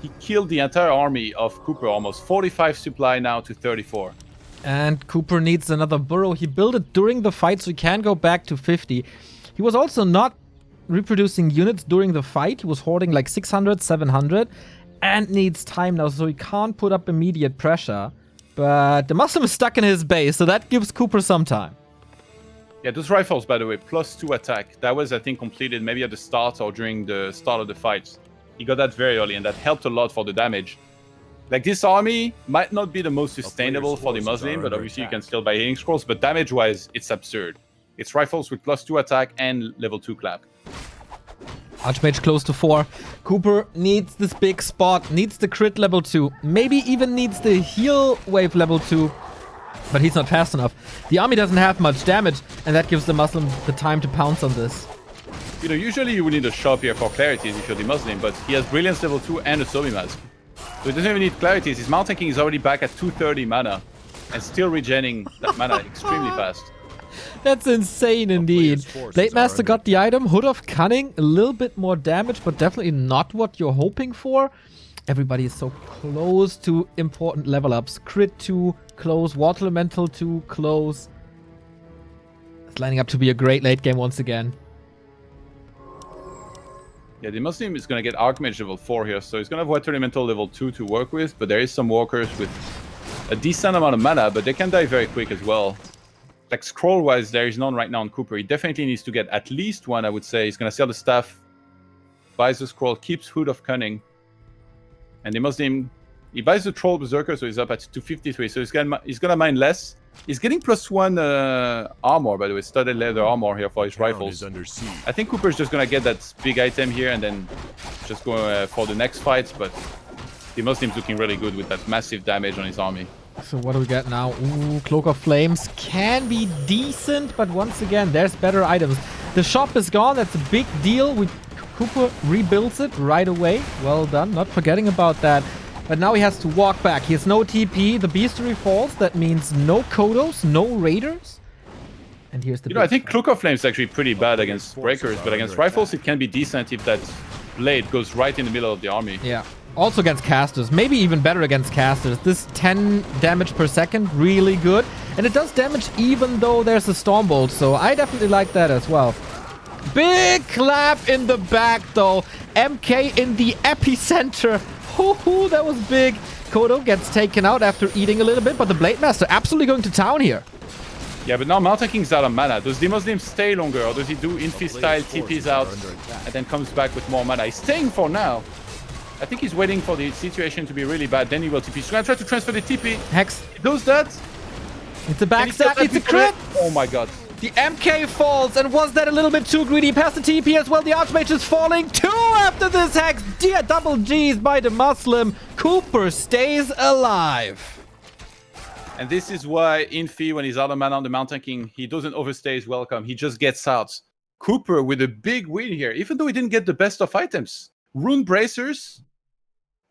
he killed the entire army of CoopeR almost. 45 supply now to 34. And CoopeR needs another burrow. He built it during the fight, so he can go back to 50. He was also not reproducing units during the fight. He was hoarding like 600, 700, and needs time now, so he can't put up immediate pressure. But DeMusliM is stuck in his base, so that gives CoopeR some time. Yeah, those rifles, by the way, +2 attack. That was, I think, completed maybe at the start or during the start of the fight. He got that very early, and that helped a lot for the damage. Like, this army might not be the most sustainable for DeMusliM, but obviously you can still buy healing scrolls, but damage-wise, it's absurd. It's rifles with +2 attack and level 2 clap. Archmage close to 4. CoopeR needs this big spot, needs the crit level 2, maybe even needs the heal wave level 2, but he's not fast enough. The army doesn't have much damage, and that gives DeMusliM the time to pounce on this. You know, usually you would need a shop here for clarities if you're DeMusliM, but he has Brilliance level 2 and a Sobi Mask. So he doesn't even need clarities. His Mountain King is already back at 230 mana and still regenerating that mana extremely fast. That's insane indeed. Blade Master got the item, Hood of Cunning, a little bit more damage, but definitely not what you're hoping for. Everybody is so close to important level ups. Crit 2, close. Water Elemental 2, close. It's lining up to be a great late game once again. Yeah, DeMusliM is going to get Archmage level 4 here, so he's going to have Water Elemental level 2 to work with, but there is some walkers with a decent amount of mana, but they can die very quick as well. Like, scroll-wise, there is none right now on CoopeR. He definitely needs to get at least one, I would say. He's going to sell the staff, buys the scroll, keeps Hood of Cunning. And DeMusliM, he buys the Troll Berserker, so he's up at 253, so he's gonna mine less. He's getting +1 armor, by the way, studded leather armor here for his rifles. I think CoopeR's just gonna get that big item here and then just go for the next fight, but DeMusliM's looking really good with that massive damage on his army. So what do we get now? Ooh, Cloak of Flames can be decent, but once again, there's better items. The shop is gone, that's a big deal. CoopeR rebuilds it right away. Well done, not forgetting about that. But now he has to walk back. He has no TP. The Beastery falls. That means no Kodos, no Raiders. And here's the... You know, I think Cloak of Flame is actually pretty bad against Breakers, but against Rifles it can be decent if that blade goes right in the middle of the army. Yeah. Also against casters. Maybe even better against casters. This 10 damage per second, really good. And it does damage even though there's a Stormbolt. So I definitely like that as well. Big clap in the back though. MK in the epicenter. Hoo-hoo, that was big. Kodo gets taken out after eating a little bit, but the Blade Master absolutely going to town here. Yeah, but now Mountain King's out of mana. Does DeMusliM stay longer, or does he do Infi style, TPs out, and then comes back with more mana? He's staying for now. I think he's waiting for the situation to be really bad, then he will TP. He's gonna try to transfer the TP. Hex. He does that. It's a backstab, it's a crit. Oh my god. The MK falls, and was that a little bit too greedy? Past the TP as well, the Archmage is falling. 2 after this Hex. Dear double G's by DeMusliM. CoopeR stays alive. And this is why Infi, when he's out of mana on the Mountain King, he doesn't overstay his welcome. He just gets out. CoopeR with a big win here, even though he didn't get the best of items. Rune Bracers,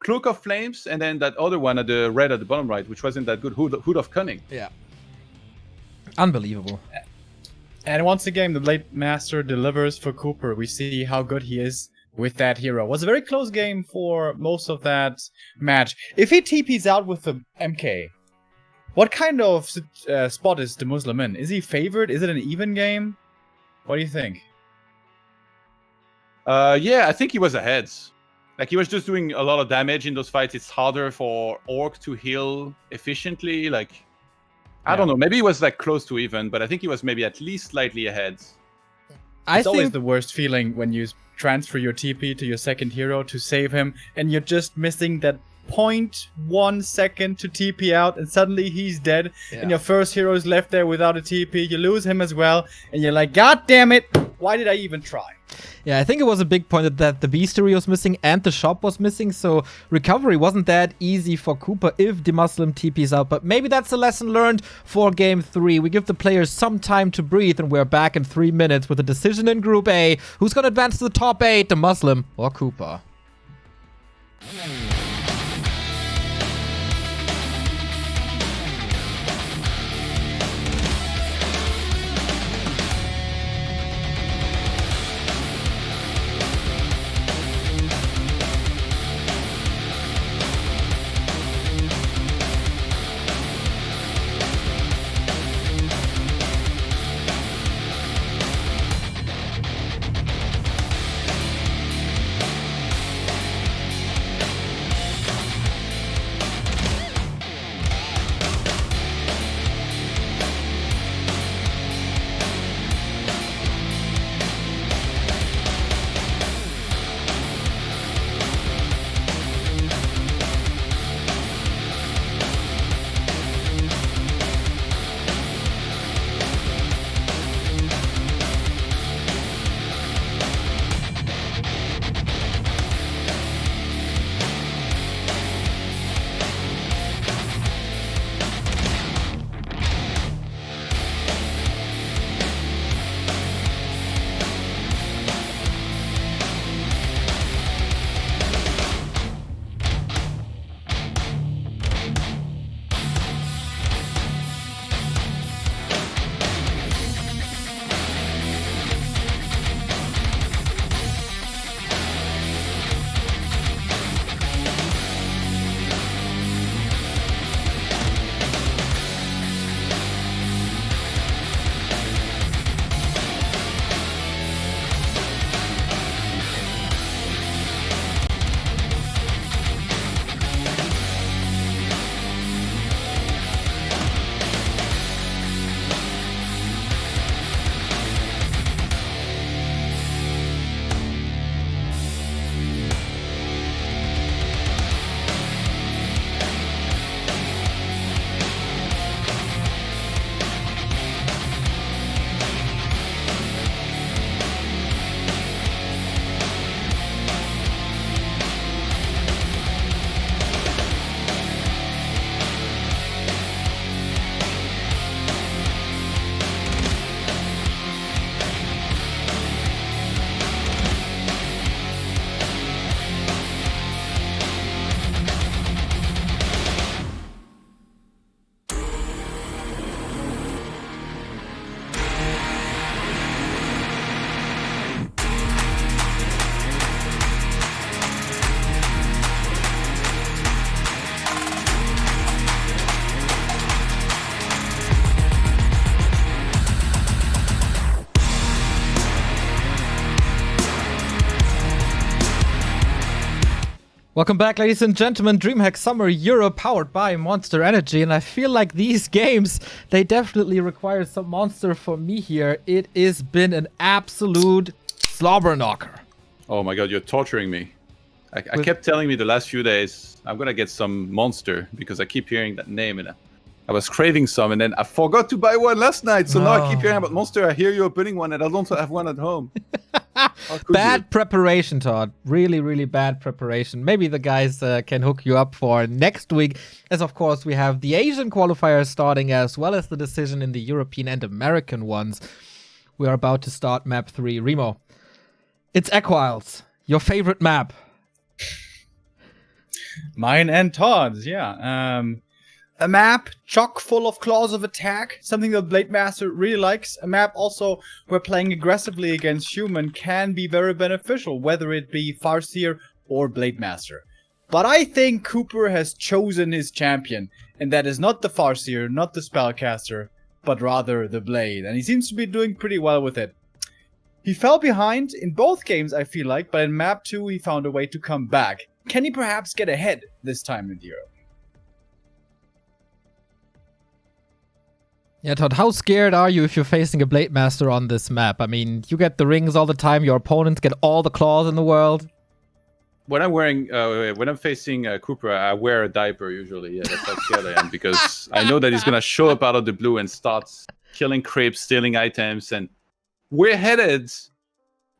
Cloak of Flames, and then that other one at the red at the bottom right, which wasn't that good, Hood of Cunning. Yeah. Unbelievable. And once again, the Blade Master delivers for CoopeR. We see how good he is with that hero. It was a very close game for most of that match. If he TPs out with the MK, what kind of spot is DeMusliM in? Is he favored? Is it an even game? What do you think? Yeah, I think he was ahead. Like, he was just doing a lot of damage in those fights. It's harder for Orc to heal efficiently. Like, I don't know. Maybe he was like close to even, but I think he was maybe at least slightly ahead. It's always the worst feeling when you transfer your TP to your second hero to save him, and you're just missing that 0.1 second to TP out, and suddenly he's dead, and your first hero is left there without a TP. You lose him as well, and you're like, God damn it! Why did I even try? Yeah, I think it was a big point that the bestiary was missing and the shop was missing, so recovery wasn't that easy for CoopeR if DeMusliM TP's out. But maybe that's a lesson learned for Game 3. We give the players some time to breathe, and we're back in 3 minutes with a decision in Group A. Who's going to advance to the top 8, DeMusliM or CoopeR? Welcome back, ladies and gentlemen. DreamHack Summer Europe powered by Monster Energy. And I feel like these games, they definitely require some Monster for me here. It has been an absolute slobber knocker. Oh my god, you're torturing me. I kept telling me the last few days, I'm going to get some Monster because I keep hearing that name and I was craving some, and then I forgot to buy one last night. So now I keep hearing about Monster. I hear you opening one and I don't have one at home. Bad preparation, Todd. Really, really bad preparation. Maybe the guys can hook you up for next week, as of course we have the Asian qualifiers starting as well as the decision in the European and American ones. We are about to start map 3. Remo, it's Equisles, your favorite map. Mine and Todd's, yeah. A map chock full of claws of attack, something that Blade Master really likes. A map also where playing aggressively against human can be very beneficial, whether it be Farseer or Blade Master. But I think CoopeR has chosen his champion, and that is not the Farseer, not the Spellcaster, but rather the Blade, and he seems to be doing pretty well with it. He fell behind in both games, I feel like, but in map 2 he found a way to come back. Can he perhaps get ahead this time in Europe? Yeah, Todd, how scared are you if you're facing a Blade Master on this map? I mean, you get the rings all the time, your opponents get all the claws in the world. When I'm facing CoopeR, I wear a diaper usually. Yeah, that's how scared I am, because I know that he's gonna show up out of the blue and start killing creeps, stealing items, and we're headed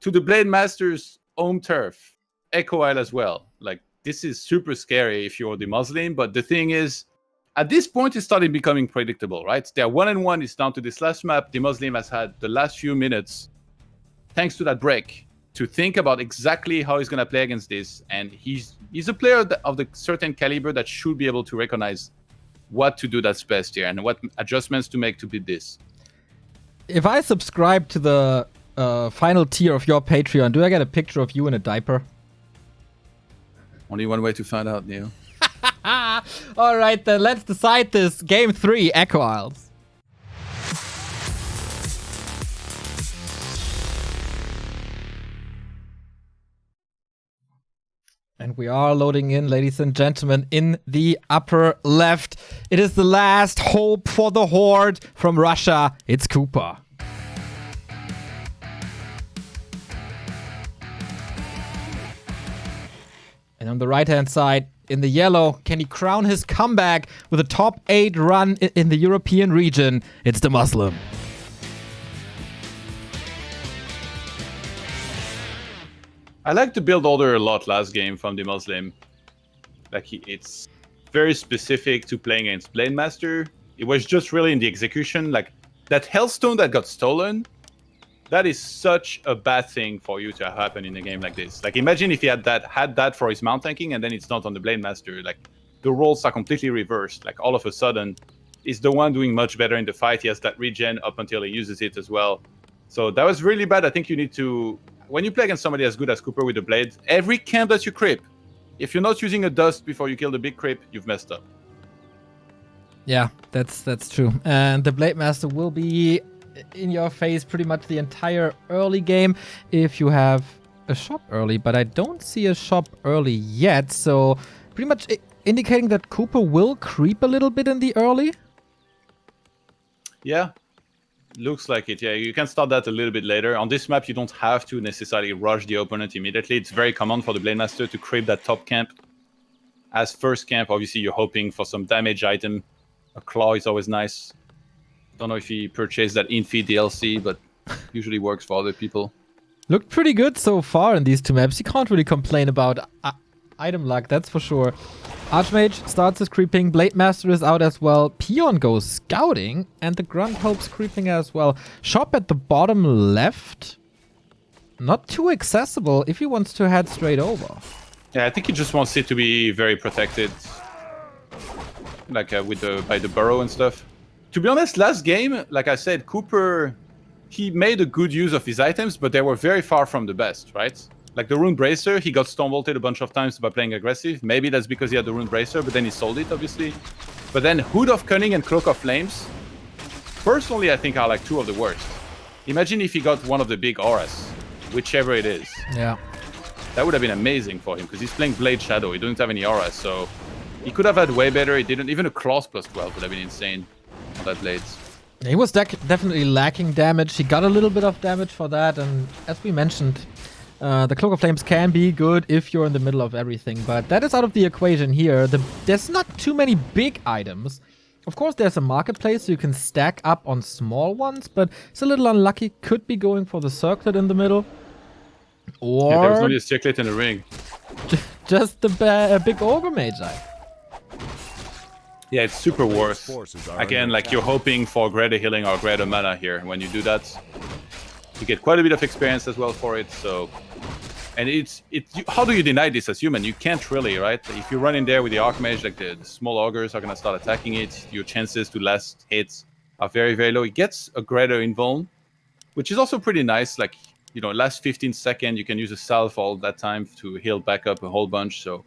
to the Blade Master's home turf, Echo Isle as well. Like, this is super scary if you're DeMusliM, but the thing is, at this point, it started becoming predictable, right? They're 1-1. It's down to this last map. DeMusliM has had the last few minutes, thanks to that break, to think about exactly how he's going to play against this. And he's a player of the certain caliber that should be able to recognize what to do that's best here and what adjustments to make to beat this. If I subscribe to the final tier of your Patreon, do I get a picture of you in a diaper? Only one way to find out, Neo. All right, then let's decide this. Game 3, Echo Isles. And we are loading in, ladies and gentlemen, in the upper left. It is the last hope for the Horde from Russia. It's CoopeR. And on the right-hand side, in the yellow, can he crown his comeback with a top 8 run in the European region? It's DeMusliM. I like the build order a lot last game from DeMusliM. Like, it's very specific to playing against Blade Master. It was just really in the execution. Like, that Hellstone that got stolen, that is such a bad thing for you to happen in a game like this. Like, imagine if he had that for his mount tanking, and then it's not on the Blade Master. Like, the roles are completely reversed. Like, all of a sudden, he's the one doing much better in the fight. He has that regen up until he uses it as well. So that was really bad. I think you need to, when you play against somebody as good as CoopeR with the blade, every camp that you creep, if you're not using a dust before you kill the big creep, you've messed up. Yeah, that's true. And the Blade Master will be in your face pretty much the entire early game if you have a shop early, but I don't see a shop early yet, so pretty much indicating that CoopeR will creep a little bit in the early. Yeah, looks like it. Yeah, you can start that a little bit later. On this map, you don't have to necessarily rush the opponent immediately. It's very common for the Blade Master to creep that top camp as first camp. Obviously, you're hoping for some damage item. A claw is always nice. Don't know if he purchased that Infi DLC, but usually works for other people. Looked pretty good so far in these two maps. You can't really complain about item luck, that's for sure. Archmage starts his creeping. Blade Master is out as well. Peon goes scouting, and the Grunt helps creeping as well. Shop at the bottom left. Not too accessible if he wants to head straight over. Yeah, I think he just wants it to be very protected, like by the burrow and stuff. To be honest, last game, like I said, CoopeR, he made a good use of his items, but they were very far from the best, right? Like the Rune Bracer, he got stonewalted a bunch of times by playing aggressive. Maybe that's because he had the Rune Bracer, but then he sold it, obviously. But then Hood of Cunning and Cloak of Flames, personally, I think are like two of the worst. Imagine if he got one of the big auras, whichever it is. Yeah. That would have been amazing for him, because he's playing Blade Shadow. He doesn't have any auras, so he could have had way better. He didn't. Even a Claws plus 12 would have been insane on that Blades. He was definitely lacking damage. He got a little bit of damage for that, and as we mentioned, the Cloak of Flames can be good if you're in the middle of everything, but that is out of the equation here. There's not too many big items. Of course, there's a marketplace, so you can stack up on small ones, but it's a little unlucky. Could be going for the circlet in the middle. Or Yeah, there was only a circlet in the ring. just the big Ogre Mage eye. Yeah, it's super worth. Forces are Again, under like attack. you're hoping for greater healing or greater mana here. When you do that, you get quite a bit of experience as well for it. So, and how do you deny this as human? You can't really, right? If you run in there with the Archmage, like the small augurs are gonna start attacking it. Your chances to last hits are very, very low. It gets a greater invuln, which is also pretty nice. Like, you know, last 15 seconds, you can use a salve all that time to heal back up a whole bunch. So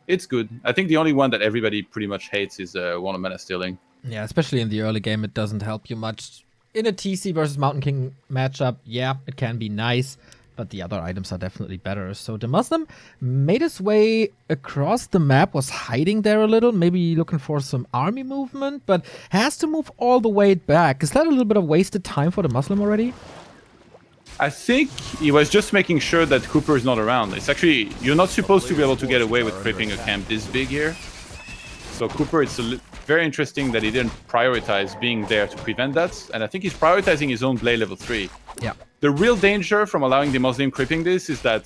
it's good. I think the only one that everybody pretty much hates is one of mana stealing. Yeah, especially in the early game, it doesn't help you much. In a TC versus Mountain King matchup, yeah, it can be nice. but the other items are definitely better. So DeMusliM made his way across the map, was hiding there a little, maybe looking for some army movement, but has to move all the way back. Is that a little bit of wasted time for DeMusliM already? I think he was just making sure that CoopeR is not around. It's actually, you're not supposed to be able to get away with creeping a camp this big here. So CoopeR, it's very interesting that he didn't prioritize being there to prevent that. And I think he's prioritizing his own blade level 3. Yeah. The real danger from allowing DeMusliM creeping this is that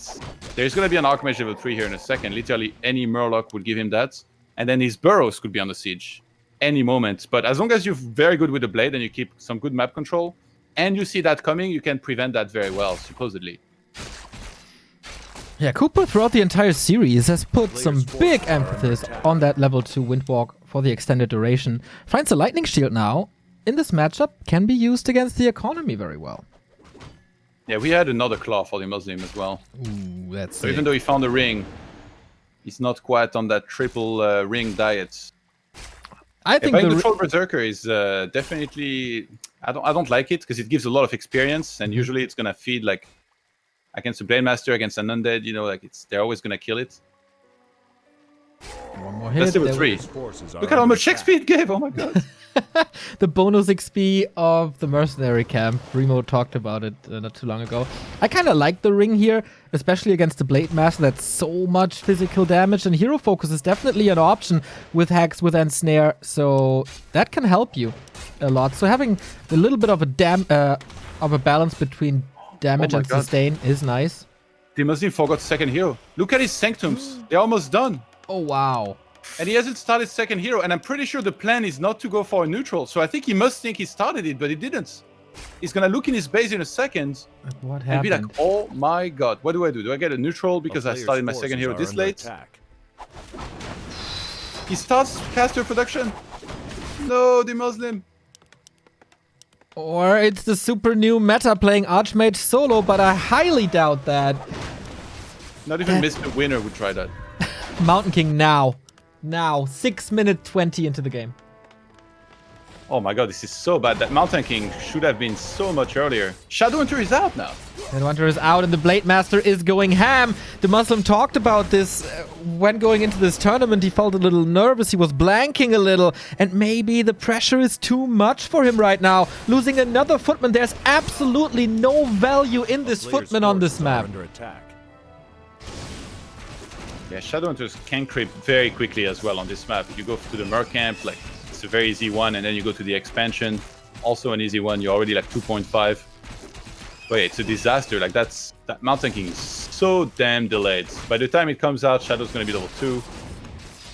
there's going to be an Archmage level 3 here in a second. Literally any Murloc would give him that. And then his burrows could be under siege any moment. But as long as you're very good with the blade and you keep some good map control, and you see that coming, you can prevent that very well, supposedly. Yeah, CoopeR throughout the entire series has put some big emphasis on that level 2 Windwalk for the extended duration. Finds a Lightning Shield now. In this matchup, can be used against the economy very well. Yeah, we had another claw for DeMusliM as well. Ooh, that's so even though he found a ring, he's not quite on that triple ring diet. I think the Troll Berserker is definitely... I don't like it because it gives a lot of experience, and usually it's gonna feed like against a Blade Master, against an undead. You know, like they're always gonna kill it. One more hit. That's level 3. Look at how much XP it gave! Oh my god! The bonus XP of the mercenary camp. Remo talked about it not too long ago. I kind of like the ring here, especially against the Blade Master. That's so much physical damage, and Hero Focus is definitely an option with Hex, with Ensnare, so that can help you a lot. So having a little bit of a balance between damage and sustain is nice. DeMusliM forgot second hero. Look at his Sanctums. They're almost done. Oh, wow. And he hasn't started second hero, and I'm pretty sure the plan is not to go for a neutral, so I think he must think he started it, but he didn't. He's gonna look in his base in a second what and be like, oh my god, what do I do? Do I get a neutral because I started my second hero this late? He starts caster production. No, DeMusliM. Or it's the super new meta playing Archmage solo, but I highly doubt that. Not even Mr. Winner would try that. Mountain King now. Now, 6 minutes 20 into the game. Oh my god, this is so bad. That Mountain King should have been so much earlier. Shadowhunter is out now. Shadowhunter is out and the Blade Master is going ham. DeMusliM talked about this when going into this tournament. He felt a little nervous. He was blanking a little. And maybe the pressure is too much for him right now. Losing another footman. There's absolutely no value in this footman on this map. Yeah, Shadowhunters can creep very quickly as well on this map. If you go to the Merc camp, like it's a very easy one, and then you go to the expansion, also an easy one. You're already like 2.5. But yeah, it's a disaster. Like that Mountain King is so damn delayed. By the time it comes out, Shadow's gonna be level 2.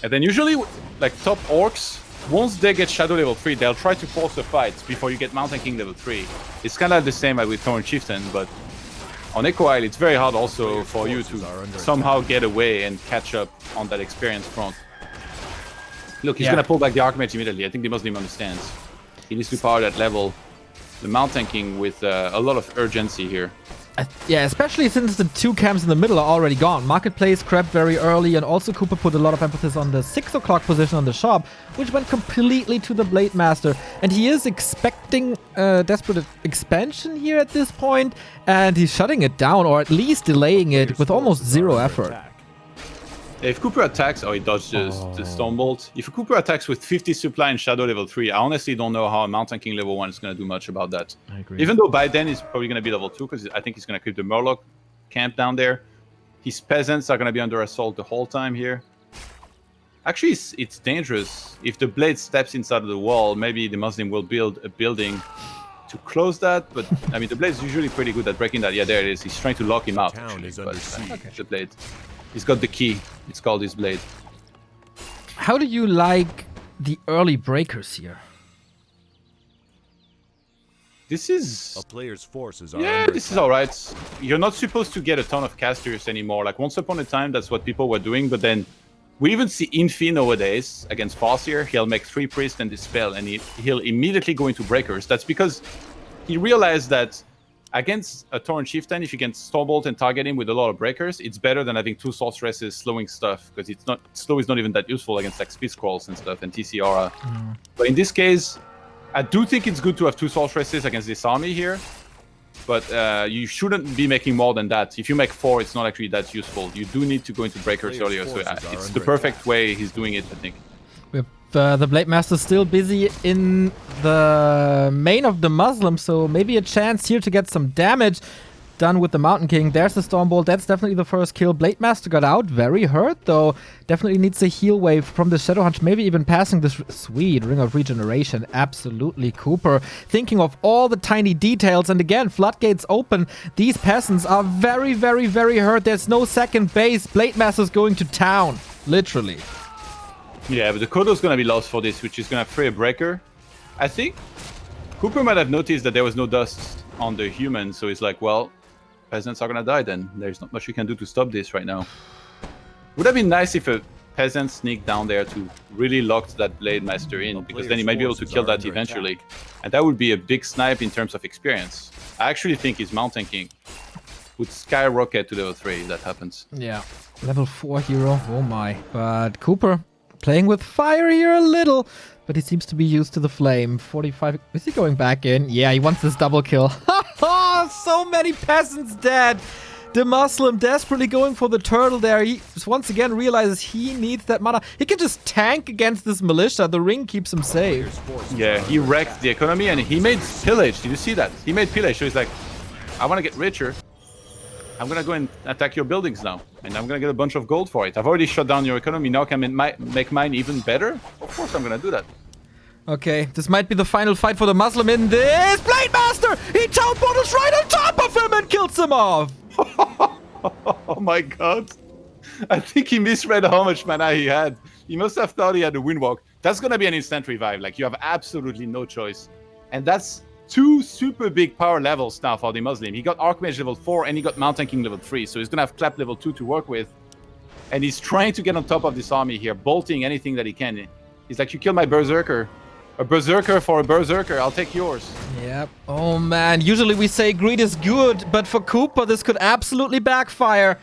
And then usually, like top orcs, once they get Shadow level 3, they'll try to force a fight before you get Mountain King level 3. It's kind of the same as with Torrent Chieftain, but on Echo Isle, it's very hard also for you to somehow get away and catch up on that experience front. Look, he's gonna pull back the Archmage immediately. I think DeMusliM understands. He needs to power that level. The Mountain King with a lot of urgency here. Yeah, especially since the two camps in the middle are already gone. Marketplace crept very early, and also CoopeR put a lot of emphasis on the 6 o'clock position on the shop, which went completely to the Blade Master. And he is expecting desperate expansion here at this point, and he's shutting it down, or at least delaying it with almost zero effort. If CoopeR attacks, he dodges the Stormbolt. If CoopeR attacks with 50 supply and Shadow level 3, I honestly don't know how a Mountain King level 1 is going to do much about that. I agree. Even though by then he's probably going to be level 2, because I think he's going to creep the Murloc camp down there. His peasants are going to be under assault the whole time here. Actually, it's dangerous. If the blade steps inside of the wall, maybe DeMusliM will build a building to close that. But, I mean, the blade is usually pretty good at breaking that. Yeah, there it is. He's trying to lock him out. Actually, the blade. He's got the key. It's called his blade. How do you like the early breakers here? This is... A player's forces are this is alright. You're not supposed to get a ton of casters anymore. Like, once upon a time, that's what people were doing. But then, we even see Infi nowadays against Farseer. He'll make 3 priests and dispel, and he'll immediately go into breakers. That's because he realized that against a Torrent Chieftain, if you can Stormbolt and target him with a lot of breakers, it's better than having 2 sorceresses slowing stuff, because slow is not even that useful against like speed scrolls and stuff and TC aura. But in this case, I do think it's good to have 2 sorceresses against this army here. But you shouldn't be making more than that. If you make 4, it's not actually that useful. You do need to go into breakers earlier, so it's the perfect way he's doing it, I think. With the Blade Master still busy in the main of DeMusliM, so maybe a chance here to get some damage done with the Mountain King. There's the Stormbolt. That's definitely the first kill. Blade Master got out. Very hurt, though. Definitely needs a heal wave from the Shadow Hunter. Maybe even passing this sweet Ring of Regeneration. Absolutely CoopeR. Thinking of all the tiny details. And again, floodgates open. These peasants are very, very, very hurt. There's no second base. Blade Master's going to town. Literally. Yeah, but the Kodo's going to be lost for this, which is going to free a breaker. I think CoopeR might have noticed that there was no dust on the human, so he's like, well, peasants are gonna die then. There's not much you can do to stop this right now. Would have been nice if a peasant sneaked down there to really lock that Blade Master in, because then he might be able to kill that eventually. And that would be a big snipe in terms of experience. I actually think his Mountain King would skyrocket to level 3 if that happens. Yeah. Level 4 hero. Oh my. But CoopeR playing with fire here a little. But he seems to be used to the flame. 45. Is he going back in? Yeah, he wants this double kill. So many peasants dead. DeMusliM desperately going for the turtle there. He once again realizes he needs that mana. He can just tank against this militia. The ring keeps him safe. Yeah, he wrecked the economy and he made pillage. Did you see that? He made pillage. So he's like, I want to get richer. I'm going to go and attack your buildings now. And I'm going to get a bunch of gold for it. I've already shut down your economy. Now can I make mine even better? Of course I'm going to do that. Okay, this might be the final fight for DeMusliM in this. Blade Master! He town bottles right on top of him and kills him off! Oh my god. I think he misread how much mana he had. He must have thought he had a windwalk. That's going to be an instant revive. Like, you have absolutely no choice. And that's 2 super big power levels now for DeMusliM. He got Archmage level 4 and he got Mountain King level 3. So he's going to have Clap level 2 to work with. And he's trying to get on top of this army here, bolting anything that he can. He's like, you kill my Berserker. A Berserker for a Berserker, I'll take yours. Yep. Oh man, usually we say greed is good, but for CoopeR this could absolutely backfire.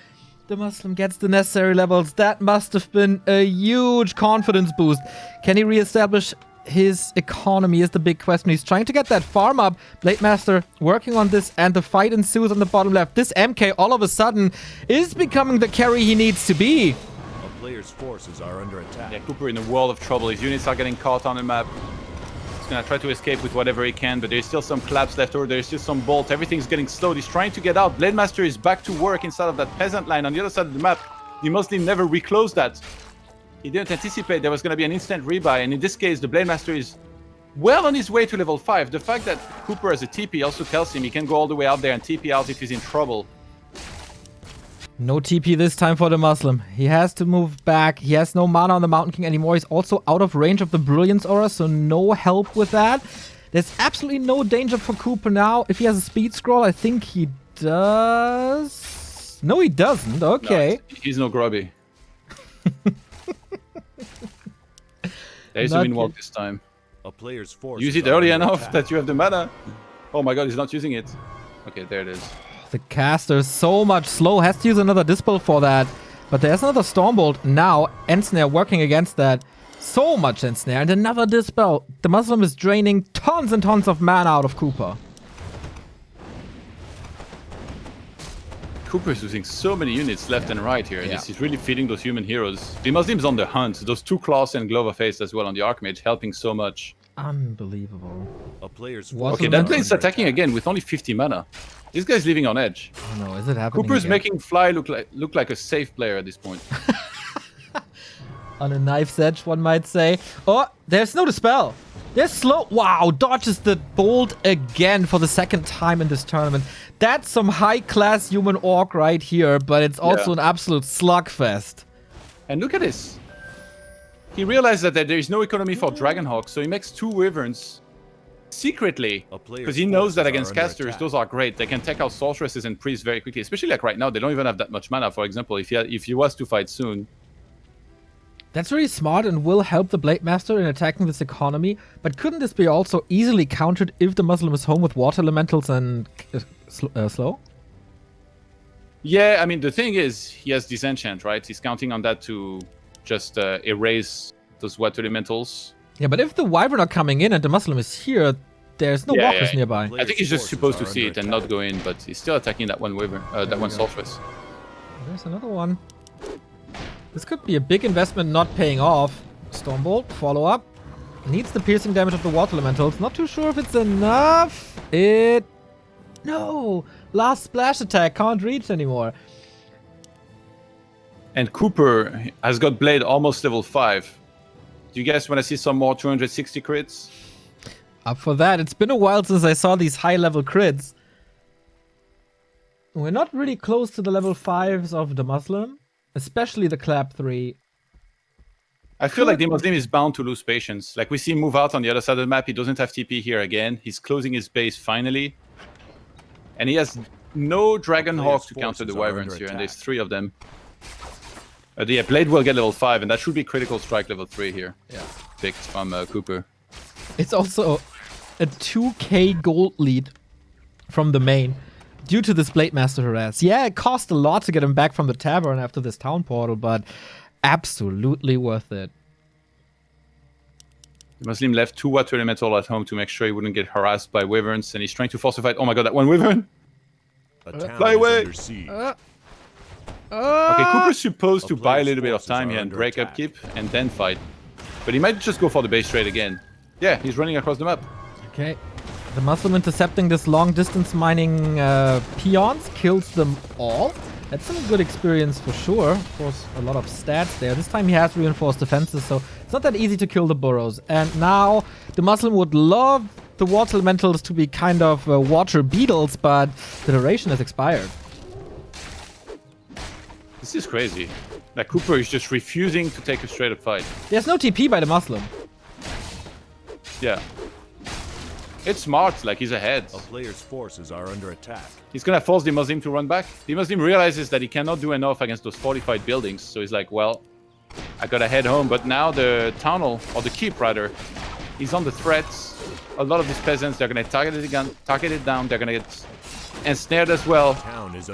DeMusliM gets the necessary levels. That must have been a huge confidence boost. Can he reestablish his economy is the big question. He's trying to get that farm up. Blade Master working on this, and the fight ensues on the bottom left. This MK all of a sudden is becoming the carry he needs to be. A player's forces are under attack. Yeah, CoopeR in a world of trouble. His units are getting caught on the map. He's gonna try to escape with whatever he can, but there's still some claps left over. There's still some bolt. Everything's getting slowed. He's trying to get out. Blade Master is back to work inside of that peasant line on the other side of the map. DeMusliM never reclosed that. He didn't anticipate there was going to be an instant rebuy, and in this case, the Blade Master is well on his way to level 5. The fact that CoopeR has a TP also tells him he can go all the way out there and TP out if he's in trouble. No TP this time for DeMusliM. He has to move back. He has no mana on the Mountain King anymore. He's also out of range of the Brilliance Aura, so no help with that. There's absolutely no danger for CoopeR now. If he has a speed scroll, I think he does. No, he doesn't. Okay. No, he's no grubby. There's a windwalk this time. A player's force. Use it early enough that you have the mana. Oh my god, he's not using it. Okay, there it is. The caster is so much slow. Has to use another Dispel for that. But there's another Stormbolt now. Ensnare working against that. So much Ensnare and another Dispel. DeMusliM is draining tons and tons of mana out of CoopeR. CoopeR is using so many units left and right here. Yeah. This is really feeding those human heroes. DeMuslim's on the hunt. Those 2 claws and Glove of Haste as well on the Archmage, helping so much. Unbelievable. A player's What? Okay, that blade's attacking again with only 50 mana. This guy's living on edge. Oh no, is it happening CoopeR's again? making Fly look like a safe player at this point. On a knife's edge, one might say. Oh, there's no Dispel. They're slow. Wow, dodges the bolt again for the 2nd time in this tournament. That's some high-class human orc right here, but it's also an absolute slugfest. And look at this. He realized that there is no economy for Dragonhawk, so he makes 2 Wyverns secretly. Because he knows that against casters, those are great. They can take out sorceresses and priests very quickly. Especially like right now, they don't even have that much mana. For example, if he was to fight soon. That's really smart and will help the Blade Master in attacking this economy. But couldn't this be also easily countered if DeMusliM is home with water elementals and slow? Yeah, I mean, the thing is, he has Disenchant, right? He's counting on that to just erase those water elementals. Yeah, but if the Wyvern are coming in and DeMusliM is here, There's no Yeah, walkers yeah. nearby. I think he's just supposed to see it and not go in, but he's still attacking that one wyvern, that one sorceress. There's another one. This could be a big investment not paying off. Stormbolt, follow up. Needs the piercing damage of the water elementals. Not too sure if it's enough. No! Last splash attack, can't reach anymore. And CoopeR has got Blade almost level 5. Do you guys want to see some more 260 crits? Up for that. It's been a while since I saw these high-level crits. We're not really close to the level 5s of DeMusliM, especially the Clap 3. I feel like DeMusliM is bound to lose patience. Like, we see him move out on the other side of the map. He doesn't have TP here again. He's closing his base finally. And he has no Dragon Hawk to counter the wyverns here, and there's 3 of them. Yeah, Blade will get level 5, and that should be critical strike level 3 here. Yeah, picked from CoopeR. It's also a 2k gold lead from the main due to this Blade Master harass. Yeah, it cost a lot to get him back from the tavern after this town portal, but absolutely worth it. DeMusliM left 2 water elemental at home to make sure he wouldn't get harassed by wyverns, and he's trying to force a fight. Oh my god, that one wyvern! Fly away! Okay, CoopeR's supposed to buy a little bit of time here and break upkeep and then fight. But he might just go for the base trade again. Yeah, he's running across the map. Okay. DeMusliM intercepting this long distance mining peons, kills them all. That's some good experience for sure. Of course, a lot of stats there. This time he has reinforced defenses, so it's not that easy to kill the burrows. And now DeMusliM would love the water elementals to be kind of water beetles, but the duration has expired. This is crazy. Like, CoopeR is just refusing to take a straight up fight. There's no TP by DeMusliM. Yeah. It's smart, like, he's ahead. A player's forces are under attack. He's gonna force DeMusliM to run back. DeMusliM realizes that he cannot do enough against those fortified buildings, so he's like, well, I gotta head home. But now the town hall, or the keep rather, is on the threats. A lot of these peasants, they're gonna target it down, they're gonna get ensnared as well.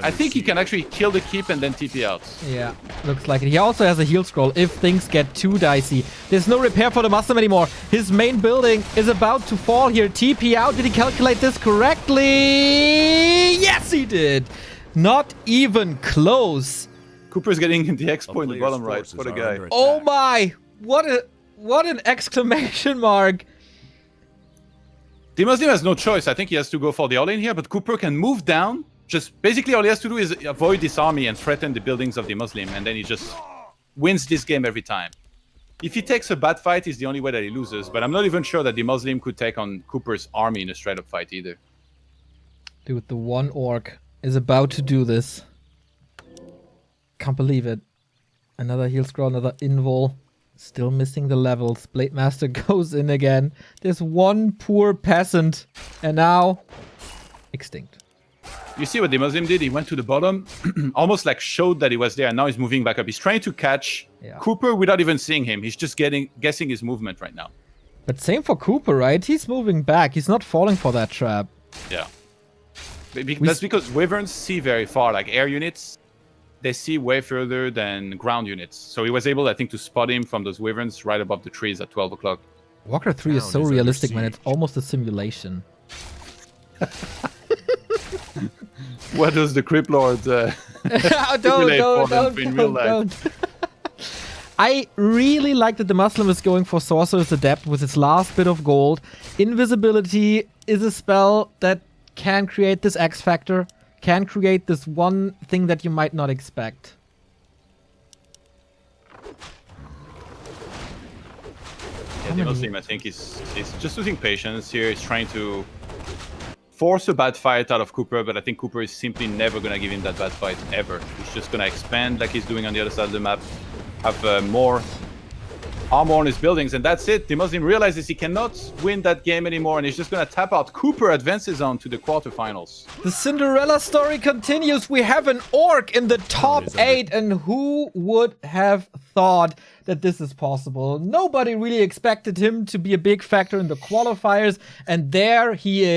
I think he can actually kill the keep and then TP out. Yeah, looks like it. He also has a heal scroll if things get too dicey. There's no repair for DeMusliM anymore. His main building is about to fall here. TP out. Did he calculate this correctly? Yes, he did. Not even close. CoopeR's getting the expo in the bottom right. What a guy. Oh my! What an exclamation mark. DeMusliM has no choice. I think he has to go for the all-in here, but CoopeR can move down. Just basically all he has to do is avoid this army and threaten the buildings of DeMusliM, and then he just wins this game every time. If he takes a bad fight, it's the only way that he loses, but I'm not even sure that DeMusliM could take on CoopeR's army in a straight-up fight either. Dude, the one orc is about to do this. Can't believe it. Another heal scroll, another invul. Still missing the levels. Blade Master goes in again. There's one poor peasant. And now, extinct. You see what DeMusliM did? He went to the bottom, almost like showed that he was there, and now he's moving back up. He's trying to catch CoopeR without even seeing him. He's just guessing his movement right now. But same for CoopeR, right? He's moving back. He's not falling for that trap. Yeah. That's because wyverns see very far, like air units. They see way further than ground units. So he was able, I think, to spot him from those wyverns right above the trees at 12 o'clock. Warcraft 3 is so realistic, man. It's almost a simulation. What does the Crypt Lord don't. I really like that DeMusliM is going for Sorcerer's Adept with its last bit of gold. Invisibility is a spell that can create this X factor. Can create this one thing that you might not expect. Yeah, DeMusliM, I think, is just losing patience here. He's trying to force a bad fight out of CoopeR, but I think CoopeR is simply never going to give him that bad fight, ever. He's just going to expand like he's doing on the other side of the map, have more armor on his buildings, and that's it. DeMusliM realizes he cannot win that game anymore, and he's just going to tap out. CoopeR advances on to the quarterfinals. The Cinderella story continues. We have an orc in the top 8, and who would have thought that this is possible? Nobody really expected him to be a big factor in the qualifiers, and there he is.